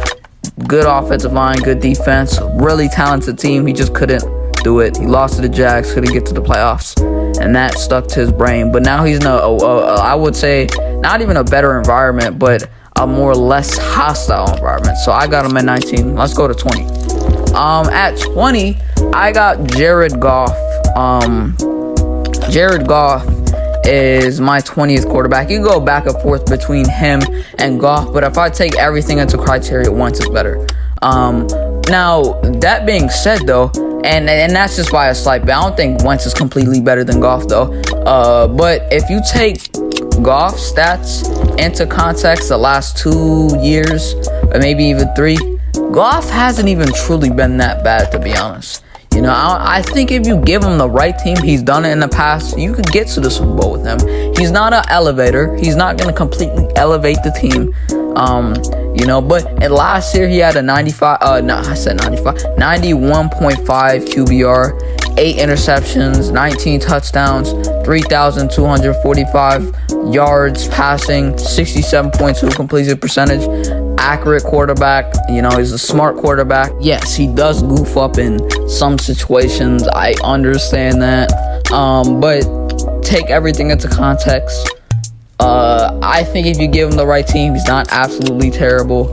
good offensive line, good defense, really talented team. He just couldn't do it. He lost to the Jags, couldn't get to the playoffs, and that stuck to his brain. But now he's in I would say not even a better environment, but a more less hostile environment. So I got him at 19. Let's go to 20. At 20, I got Jared Goff. Jared Goff is my 20th quarterback. You can go back and forth between him and Goff, but if I take everything into criteria, Wentz is better. Now, that being said, though, and that's just by a slight bit, I don't think Wentz is completely better than Goff, though. But if you take Goff's stats into context, the last 2 years, or maybe even 3, Goff hasn't even truly been that bad, to be honest. I think if you give him the right team, he's done it in the past, you could get to the Super Bowl with him. He's not an elevator. He's not going to completely elevate the team. But last year he had a 91.5 QBR, 8 interceptions, 19 touchdowns, 3,245 yards passing, 67.2 completion percentage. Accurate quarterback. He's a smart quarterback. Yes, he does goof up in some situations. I understand that. But take everything into context. I think if you give him the right team, he's not absolutely terrible.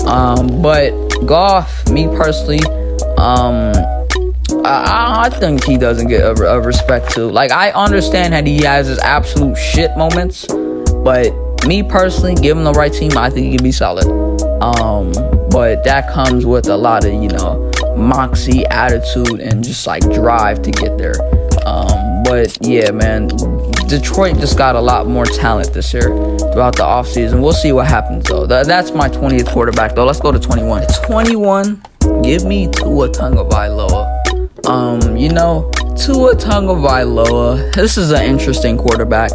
But Goff, me personally, I think he doesn't get a respect too. Like, I understand that he has his absolute shit moments, but me personally, give him the right team, I think he can be solid. But that comes with a lot of, moxie, attitude, and just like drive to get there. But yeah, man, Detroit just got a lot more talent this year throughout the offseason. We'll see what happens, though. That's my 20th quarterback, though. Let's go to 21. 21, give me Tua Tagovailoa. Tua Tagovailoa, this is an interesting quarterback.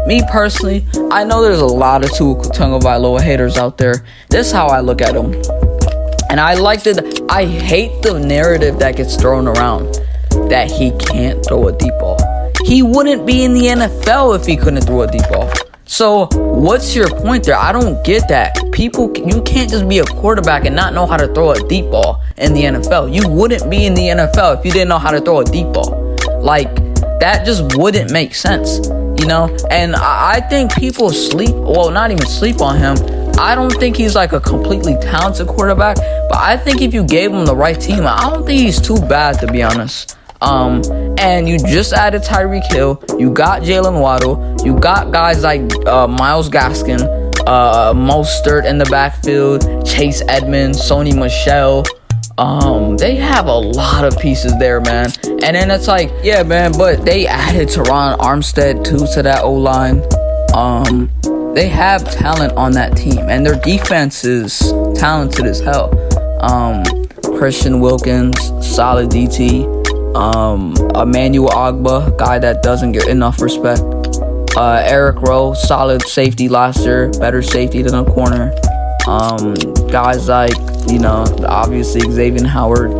Me personally, I know there's a lot of Tua Tagovailoa haters out there. This is how I look at him. And I hate the narrative that gets thrown around that he can't throw a deep ball. He wouldn't be in the NFL if he couldn't throw a deep ball. So what's your point there? I don't get that. You can't just be a quarterback and not know how to throw a deep ball in the NFL. You wouldn't be in the NFL if you didn't know how to throw a deep ball. Like, that just wouldn't make sense, And I think people not even sleep on him. I don't think he's like a completely talented quarterback, but I think if you gave him the right team, I don't think he's too bad, to be honest. And you just added Tyreek Hill, you got Jalen Waddle, you got guys like Myles Gaskin, Mostert in the backfield, Chase Edmonds, Sony Michel. They have a lot of pieces there, man. And then it's like, yeah, man, but they added Teron Armstead too to that O-line. They have talent on that team, and their defense is talented as hell. Christian Wilkins, solid DT. Emmanuel Ogbah, guy that doesn't get enough respect. Eric Rowe, solid safety last year, better safety than a corner. Guys like, obviously Xavier Howard,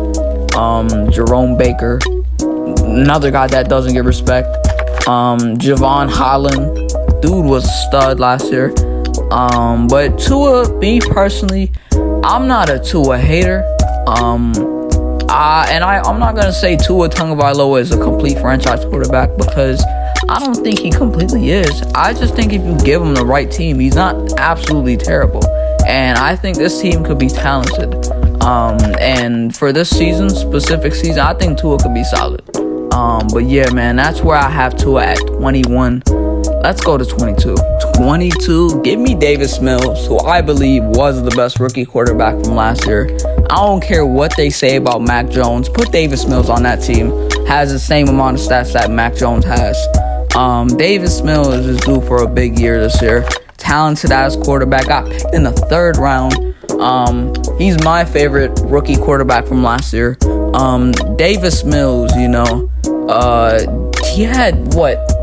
Jerome Baker, another guy that doesn't get respect. Javon Holland, dude was a stud last year. But Tua, me personally, I'm not a Tua hater. I'm not gonna say Tua Tagovailoa is a complete franchise quarterback, because I don't think he completely is. I just think if you give him the right team, he's not absolutely terrible. And I think this team could be talented. And for this season, specific season, I think Tua could be solid. But yeah, man, that's where I have Tua at 21. Let's go to 22. 22, give me Davis Mills, who I believe was the best rookie quarterback from last year. I don't care what they say about Mac Jones. Put Davis Mills on that team. Has the same amount of stats that Mac Jones has. Davis Mills is due for a big year this year. Talented as quarterback. Got picked in the 3rd round. He's my favorite rookie quarterback from last year. Davis Mills, you know, he had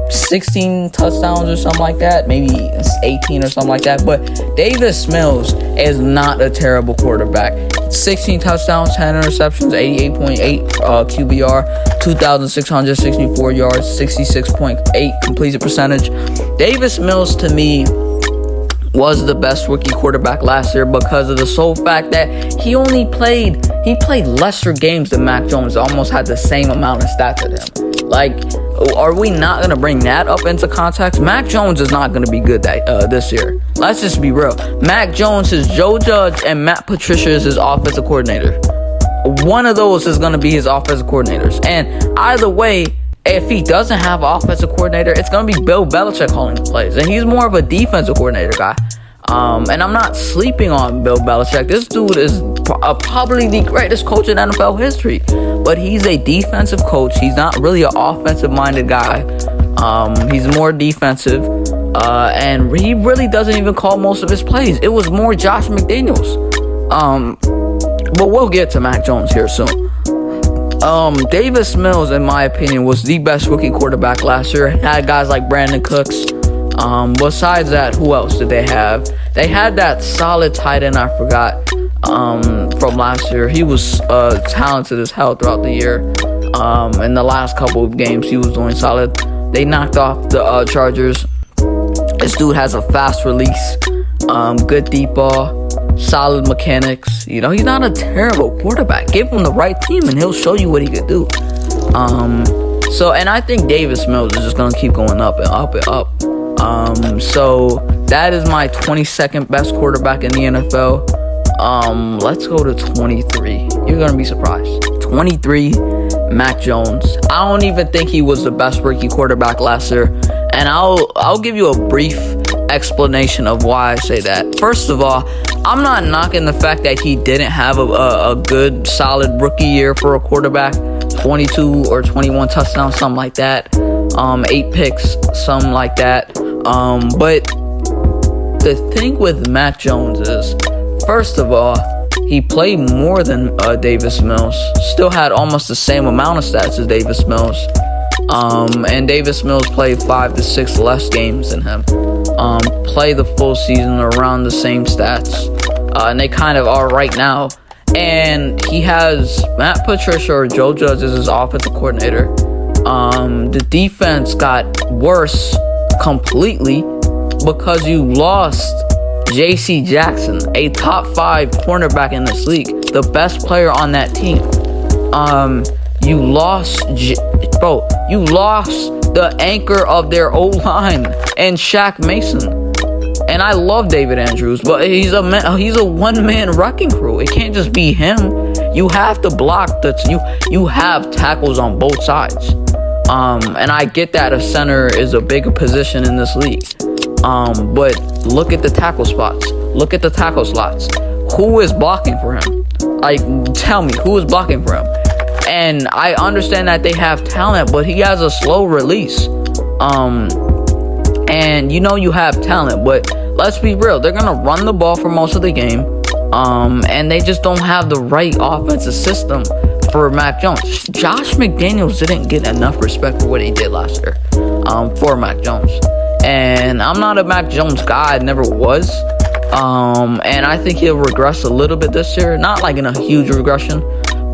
16 touchdowns or something like that, maybe 18 or something like that. But Davis Mills is not a terrible quarterback. 16 touchdowns, 10 interceptions, 88.8 QBR, 2,664 yards, 66.8 completion percentage. Davis Mills, to me, was the best rookie quarterback last year because of the sole fact that he played lesser games than Mac Jones, almost had the same amount of stats as him. Like, are we not going to bring that up into context? Mac Jones is not going to be good this year. Let's just be real. Mac Jones is Joe Judge and Matt Patricia is his offensive coordinator. One of those is going to be his offensive coordinators. And either way, if he doesn't have an offensive coordinator, it's going to be Bill Belichick calling the plays. And he's more of a defensive coordinator guy. And I'm not sleeping on Bill Belichick. This dude is probably the greatest coach in NFL history. But he's a defensive coach. He's not really an offensive-minded guy. He's more defensive. And he really doesn't even call most of his plays. It was more Josh McDaniels. But we'll get to Mac Jones here soon. Davis Mills, in my opinion, was the best rookie quarterback last year. Had guys like Brandon Cooks. Besides that, who else did they have? They had that solid tight end, I forgot, from last year. He was talented as hell throughout the year. In the last couple of games, he was doing solid. They knocked off the Chargers. This dude has a fast release, good deep ball, solid mechanics. You know, he's not a terrible quarterback. Give him the right team and he'll show you what he could do. And I think Davis Mills is just going to keep going up and up and up. So that is my 22nd best quarterback in the NFL. Let's go to 23. You're going to be surprised. 23, Mac Jones. I don't even think he was the best rookie quarterback last year. And I'll give you a brief explanation of why I say that. First of all, I'm not knocking the fact that he didn't have a good, solid rookie year for a quarterback. 22 or 21 touchdowns, something like that. 8 picks, something like that. But the thing with Mac Jones is, first of all, he played more than Davis Mills. Still had almost the same amount of stats as Davis Mills. And Davis Mills played 5 to 6 less games than him. Play the full season around the same stats. And they kind of are right now. And he has Matt Patricia or Joe Judge as his offensive coordinator. The defense got worse completely because you lost J.C. Jackson, a top 5 cornerback in this league, the best player on that team. You lost the anchor of their O-line and Shaq Mason. And I love David Andrews, but he's a one-man wrecking crew. It can't just be him. You have to block you have tackles on both sides. And I get that a center is a big position in this league. But look at the tackle spots. Look at the tackle slots. Who is blocking for him? Like, tell me, who is blocking for him? And I understand that they have talent, but he has a slow release. And you know you have talent, but let's be real. They're going to run the ball for most of the game. And they just don't have the right offensive system for Mac Jones. Josh McDaniels didn't get enough respect for what he did last year for Mac Jones. And I'm not a Mac Jones guy. I never was. And I think he'll regress a little bit this year. Not like in a huge regression.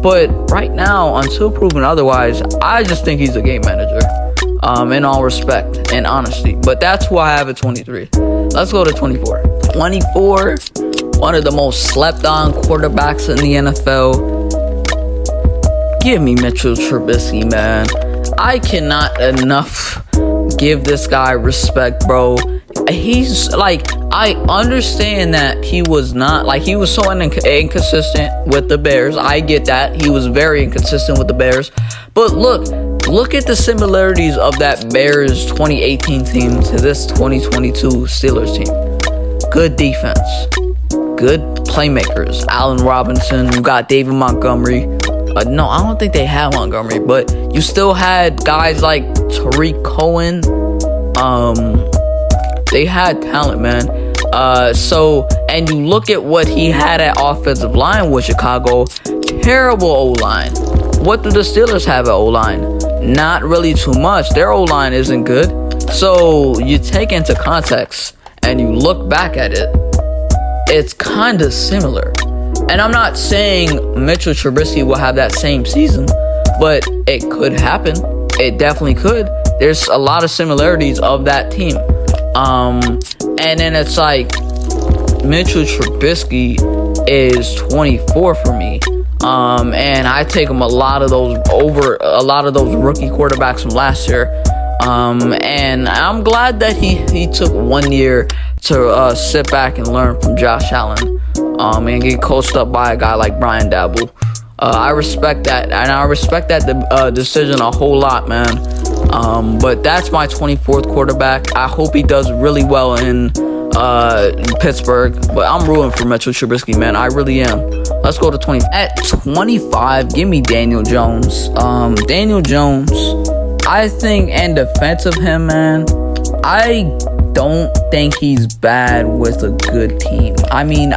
But right now, until proven otherwise, I just think he's a game manager. In all respect and honesty. But that's who I have at 23. Let's go to 24. 24, one of the most slept on quarterbacks in the NFL. Give me Mitchell Trubisky, man. I cannot enough give this guy respect, bro. he's like, I understand that he was not, like, he was so inconsistent with the Bears. I get that. He was very inconsistent with the Bears. But look at the similarities of that Bears 2018 team to this 2022 Steelers team. Good defense. Good playmakers. Allen Robinson. You got David Montgomery. No, I don't think they had Montgomery, but you still had guys like Tariq Cohen. They had talent, man. And you look at what he had at offensive line with Chicago. Terrible O-line. What do the Steelers have at O-line? Not really too much. Their O-line isn't good. So you take into context and you look back at it, it's kind of similar. And I'm not saying Mitchell Trubisky will have that same season, but it could happen. It definitely could. There's a lot of similarities of that team. And then it's like Mitchell Trubisky is 24 for me. And I take him a lot of those rookie quarterbacks from last year. And I'm glad that he took 1 year to sit back and learn from Josh Allen. And get coached up by a guy like Brian Daboll. I respect that, and I respect that decision a whole lot, man. But that's my 24th quarterback. I hope he does really well in Pittsburgh. But I'm rooting for Mitchell Trubisky, man. I really am. Let's go to 20. At 25, give me Daniel Jones. Daniel Jones, I think, in defense of him, man, I don't think he's bad with a good team. I mean,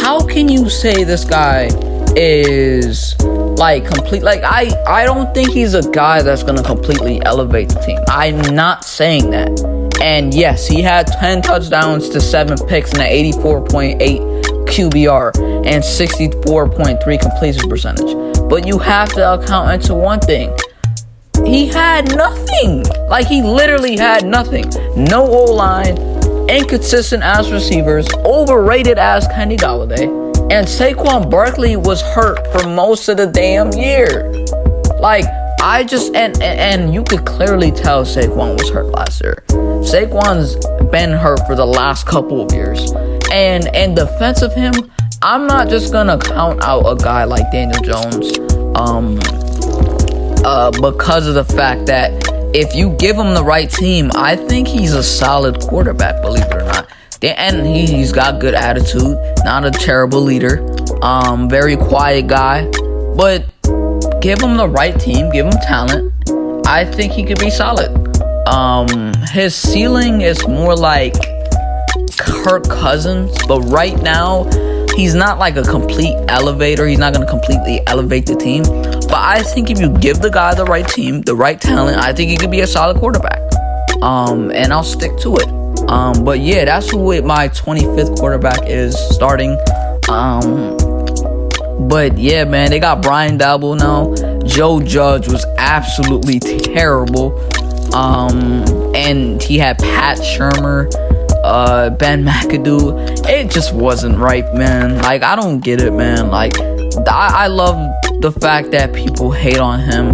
how can you say this guy is like complete? Like, I don't think he's a guy that's gonna completely elevate the team. I'm not saying that. And yes, he had 10 touchdowns to 7 picks and an 84.8 QBR and 64.3 completion percentage. But you have to account into one thing. He had nothing. Like, he literally had nothing. No O-line, inconsistent as receivers, overrated as Kenny Golladay, and Saquon Barkley was hurt for most of the damn year. Like, and you could clearly tell Saquon was hurt last year. Saquon's been hurt for the last couple of years. And in defense of him, I'm not just gonna count out a guy like Daniel Jones, because of the fact that if you give him the right team, I think he's a solid quarterback, believe it or not. And he's got good attitude, not a terrible leader, very quiet guy. But give him the right team, give him talent, I think he could be solid. His ceiling is more like Kirk Cousins, but right now, he's not like a complete elevator. He's not going to completely elevate the team. But I think if you give the guy the right team, the right talent, I think he could be a solid quarterback. And I'll stick to it. But yeah, that's who my 25th quarterback is starting. But yeah, man, they got Brian Daboll now. Joe Judge was absolutely terrible. And he had Pat Shurmur, Ben McAdoo. It just wasn't right, man. Like, I don't get it, man. Like, I love the fact that people hate on him,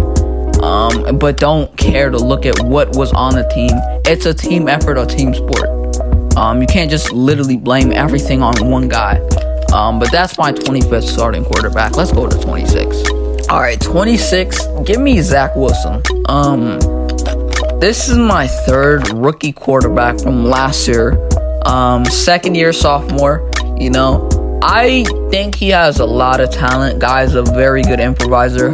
but don't care to look at what was on the team. It's a team effort, a team sport. You can't just literally blame everything on one guy. But that's my 25th starting quarterback. Let's go to 26. All right, 26. Give me Zach Wilson. This is my third rookie quarterback from last year. Second year sophomore. You know, I think he has a lot of talent. Guy's a very good improviser.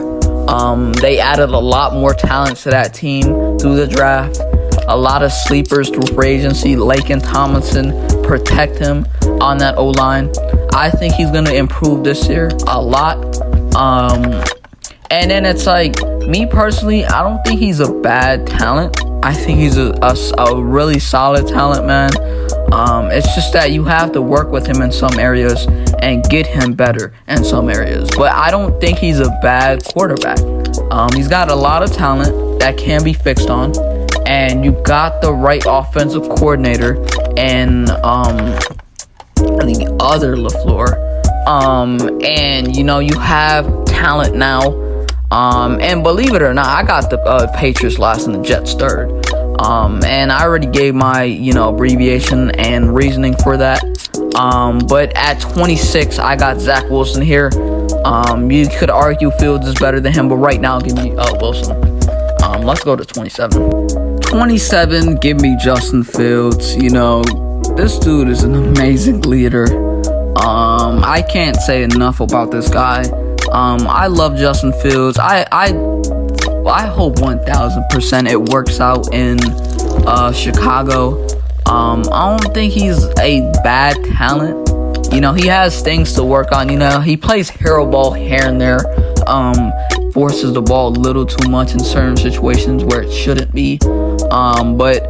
They added a lot more talent to that team through the draft. A lot of sleepers through free agency. Laken Tomlinson protect him on that O-line. I think he's going to improve this year a lot. And then it's like, me personally, I don't think he's a bad talent. I think he's a really solid talent, man. It's just that you have to work with him in some areas and get him better in some areas. But I don't think he's a bad quarterback. He's got a lot of talent that can be fixed on. And you got the right offensive coordinator and the other LaFleur. And, you know, you have talent now. And believe it or not, I got the Patriots last and the Jets third. And I already gave my, abbreviation and reasoning for that. But at 26, I got Zach Wilson here. You could argue Fields is better than him, but right now, give me Wilson. Let's go to 27. 27, give me Justin Fields. This dude is an amazing leader. I can't say enough about this guy. I love Justin Fields. I hope 1000% it works out in Chicago. I don't think he's a bad talent. He has things to work on. He plays hero ball here and there. Forces the ball a little too much in certain situations where it shouldn't be. But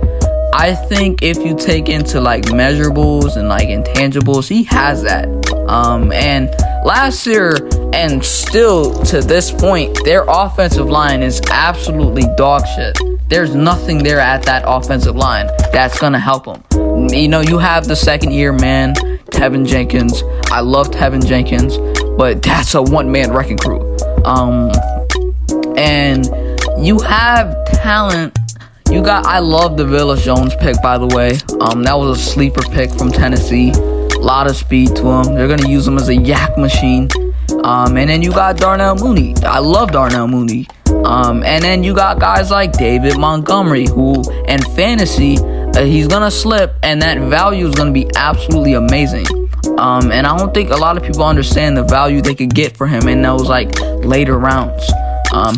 I think if you take into measurables and intangibles, he has that. And last year and still to this point, their offensive line is absolutely dog shit. There's nothing there at that offensive line that's gonna help them. You have the second year man, Tevin Jenkins. I love Tevin Jenkins, but that's a one-man wrecking crew. And you have talent. I love the Velus Jones pick, by the way. That was a sleeper pick from Tennessee. A lot of speed to him. They're gonna use him as a yak machine. And then you got Darnell Mooney. I love Darnell Mooney. And then you got guys like David Montgomery, who in fantasy, he's gonna slip, and that value is gonna be absolutely amazing. And I don't think a lot of people understand the value they could get for him in those later rounds.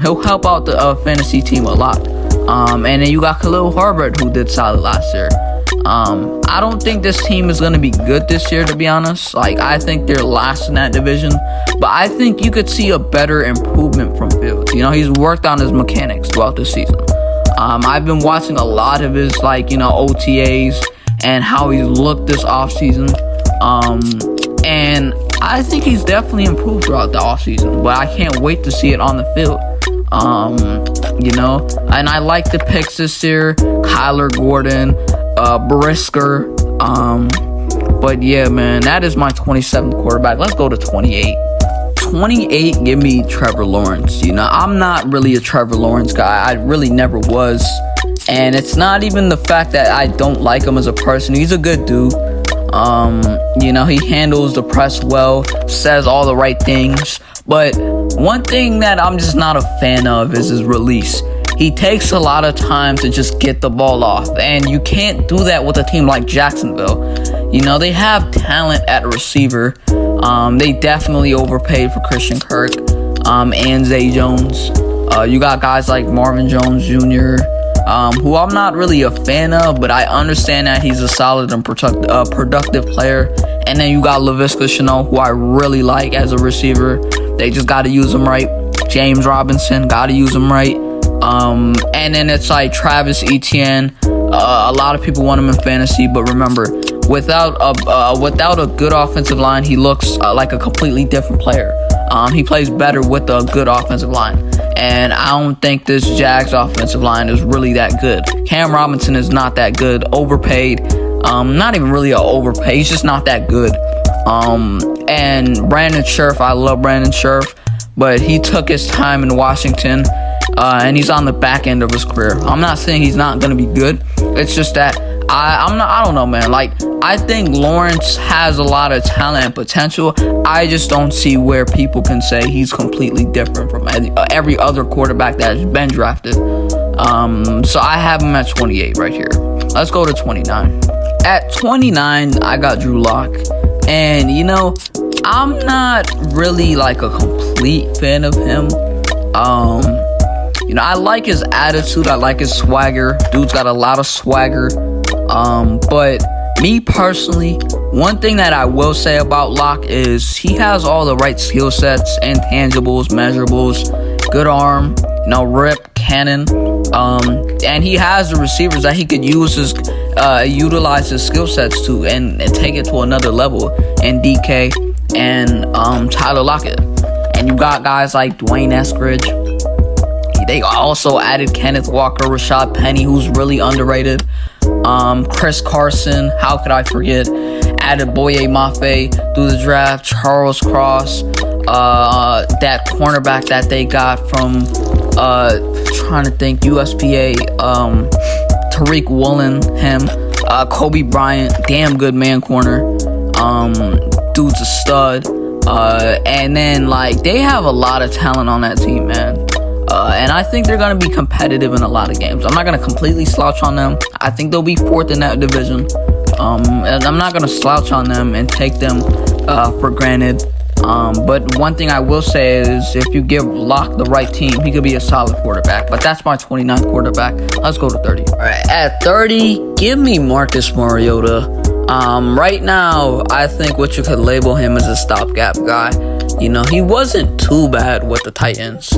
He'll help out the fantasy team a lot. And then you got Khalil Herbert, who did solid last year. I don't think this team is going to be good this year, to be honest. I think they're last in that division. But I think you could see a better improvement from Fields. He's worked on his mechanics throughout the season. I've been watching a lot of his, OTAs and how he's looked this offseason. And I think he's definitely improved throughout the offseason. But I can't wait to see it on the field. And I like the picks this year. Kyler Gordon, Brisker. But yeah, man, that is my 27th quarterback. Let's go to 28. 28, give me Trevor Lawrence. I'm not really a Trevor Lawrence guy. I really never was. And it's not even the fact that I don't like him as a person. He's a good dude. He handles the press well, says all the right things. But one thing that I'm just not a fan of is his release. He takes a lot of time to just get the ball off, and you can't do that with a team like Jacksonville. They have talent at receiver. They definitely overpaid for Christian Kirk and Zay Jones. You got guys like Marvin Jones Jr., who I'm not really a fan of, but I understand that he's a solid and productive player. And then you got Laviska Shenault, who I really like as a receiver. They just got to use him right. James Robinson, got to use him right. And then it's Travis Etienne. A lot of people want him in fantasy, but remember, without a good offensive line, he looks like a completely different player. He plays better with a good offensive line. And I don't think this Jags offensive line is really that good. Cam Robinson is not that good. Overpaid. Not even really overpaid. He's just not that good. And Brandon Scherff, I love Brandon Scherff, but he took his time in Washington, and he's on the back end of his career. I'm not saying he's not going to be good. It's just that I don't know, man. I think Lawrence has a lot of talent and potential. I just don't see where people can say he's completely different from every other quarterback that has been drafted. So I have him at 28 right here. Let's go to 29. At 29, I got Drew Lock. And, I'm not really a complete fan of him. I like his attitude. I like his swagger. Dude's got a lot of swagger. But me personally, one thing that I will say about Locke is he has all the right skill sets, intangibles, measurables, good arm, rip, cannon. And he has the receivers that he could utilize his skill sets to and take it to another level. And DK and Tyler Lockett. And you got guys like Dwayne Eskridge. They also added Kenneth Walker, Rashad Penny, who's really underrated. Chris Carson, how could I forget? Added Boye Mafe through the draft. Charles Cross, that cornerback that they got from USPA, Tariq Woolen, him. Kobe Bryant, damn good man corner. Dude's a stud. And then, like, they have a lot of talent on that team, man. And I think they're going to be competitive in a lot of games. I'm not going to completely slouch on them. I think they'll be 4th in that division. And I'm not going to slouch on them and take them for granted. But one thing I will say is if you give Locke the right team, he could be a solid quarterback. But that's my 29th quarterback. Let's go to 30. All right, at 30, give me Marcus Mariota. Right now, I think what you could label him as a stopgap guy. You know, he wasn't too bad with the Titans.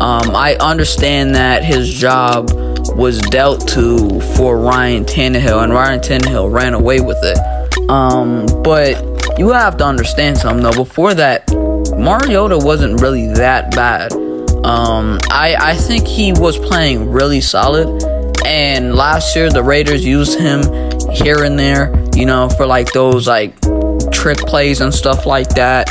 I understand that his job was dealt to for Ryan Tannehill, and Ryan Tannehill ran away with it. But you have to understand something, though. Before that, Mariota wasn't really that bad. I think he was playing really solid. And last year, the Raiders used him here and there, you know, for like those like trick plays and stuff like that.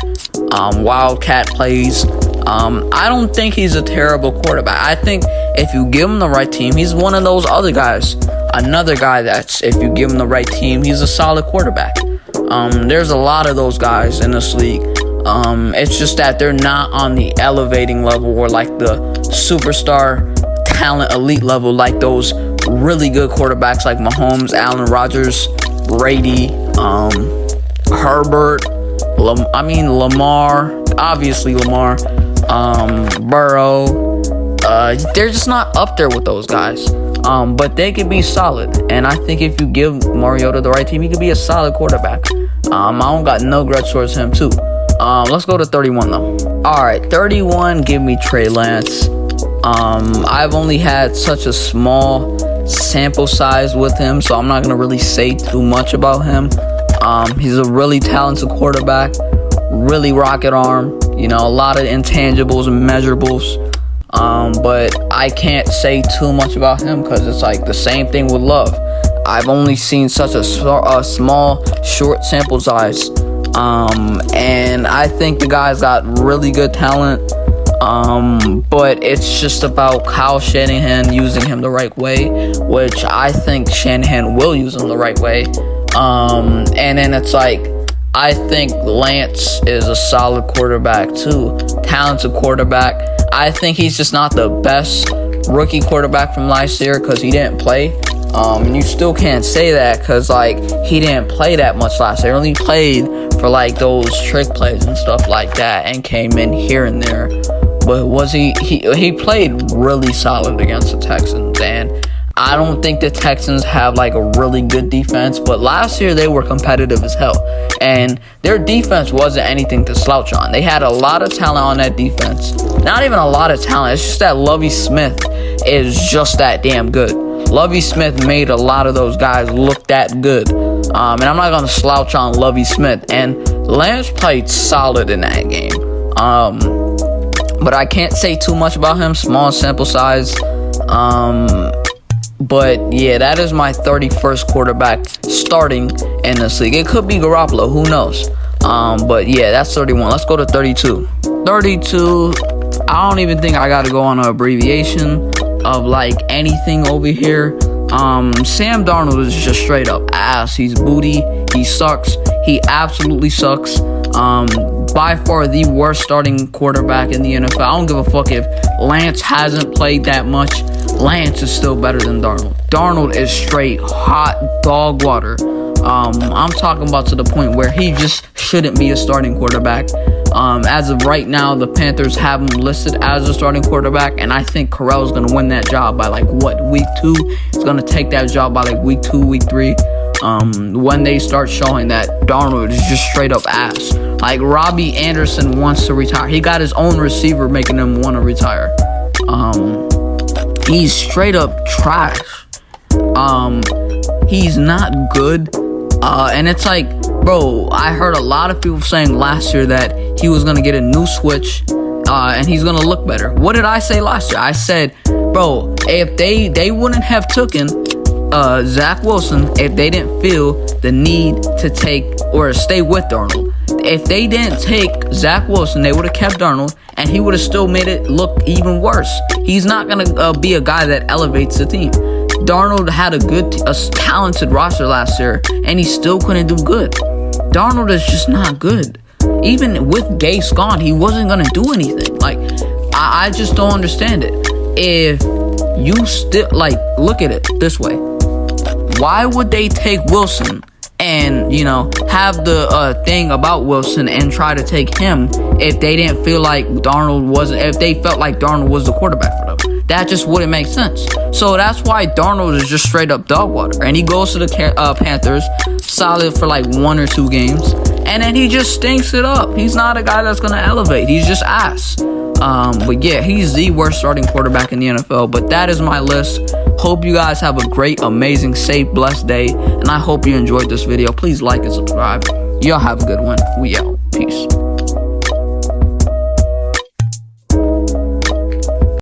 Wildcat plays. I don't think he's a terrible quarterback. I think if you give him the right team, he's one of those other guys. Another guy that's, if you give him the right team, he's a solid quarterback. There's a lot of those guys in this league. It's just that they're not on the elevating level or like the superstar talent elite level like those really good quarterbacks like Mahomes, Allen Rodgers, Brady, Herbert, Lamar, obviously Lamar, Burrow. They're just not up there with those guys. But they could be solid. And I think if you give Mariota the right team, he could be a solid quarterback. I don't got no grudge towards him too. Let's go to 31 though. Alright, 31, give me Trey Lance. I've only had such a small sample size with him, so I'm not going to really say too much about him. He's a really talented quarterback, really rocket arm, you know, a lot of intangibles and measurables. But I can't say too much about him because it's like the same thing with Love. I've only seen such a small, short sample size. And I think the guy's got really good talent. But it's just about Kyle Shanahan using him the right way, which I think Shanahan will use him the right way. And then it's like, I think Lance is a solid quarterback too, talented quarterback. I think he's just not the best rookie quarterback from last year because he didn't play. And you still can't say that because like he didn't play that much last year. He only played for like those trick plays and stuff like that and came in here and there. But was he played really solid against the Texans, and I don't think the Texans have like a really good defense, but last year they were competitive as hell, and their defense wasn't anything to slouch on. They had a lot of talent on that defense. Not even a lot of talent, it's just that Lovie Smith is just that damn good. Lovie Smith made a lot of those guys look that good. And I'm not going to slouch on Lovie Smith, and Lance played solid in that game. But I can't say too much about him, small sample size. But yeah, that is my 31st quarterback starting in this league. It could be Garoppolo, who knows? But yeah, that's 31. Let's go to 32. 32, I don't even think I got to go on an abbreviation of like anything over here. Sam Darnold is just straight up ass. He's booty. He sucks. He absolutely sucks. By far the worst starting quarterback in the NFL. I don't give a fuck if Lance hasn't played that much. Lance is still better than Darnold. Darnold is straight hot dog water. I'm talking about to the point where he just shouldn't be a starting quarterback. As of right now, the Panthers have him listed as a starting quarterback, and I think Carell's going to win that job by like week 2? He's going to take that job by like week 2, week 3. When they start showing that Darnold is just straight up ass. Like Robbie Anderson wants to retire. He got his own receiver making him want to retire. He's straight up trash. He's not good. And it's like, bro, I heard a lot of people saying last year that he was going to get a new switch and he's going to look better. What did I say last year? I said, bro, if they wouldn't have taken Zach Wilson if they didn't feel the need to take or stay with Darnold. If they didn't take Zach Wilson, they would have kept Darnold, and he would have still made it look even worse. He's not going to be a guy that elevates the team. Darnold had a talented roster last year, and he still couldn't do good. Darnold is just not good. Even with Gase gone, he wasn't gonna do anything. Like, I just don't understand it. If you still, like, look at it this way. Why would they take Wilson and, you know, have the thing about Wilson and try to take him if they didn't feel like if they felt like Darnold was the quarterback for them? That just wouldn't make sense. So that's why Darnold is just straight up dog water. And he goes to the Panthers, solid for like 1 or 2 games, and then he just stinks it up. He's not a guy that's going to elevate. He's just ass. But yeah, he's the worst starting quarterback in the NFL. But that is my list. Hope you guys have a great, amazing, safe, blessed day. And I hope you enjoyed this video. Please like and subscribe. Y'all have a good one. We out. Peace.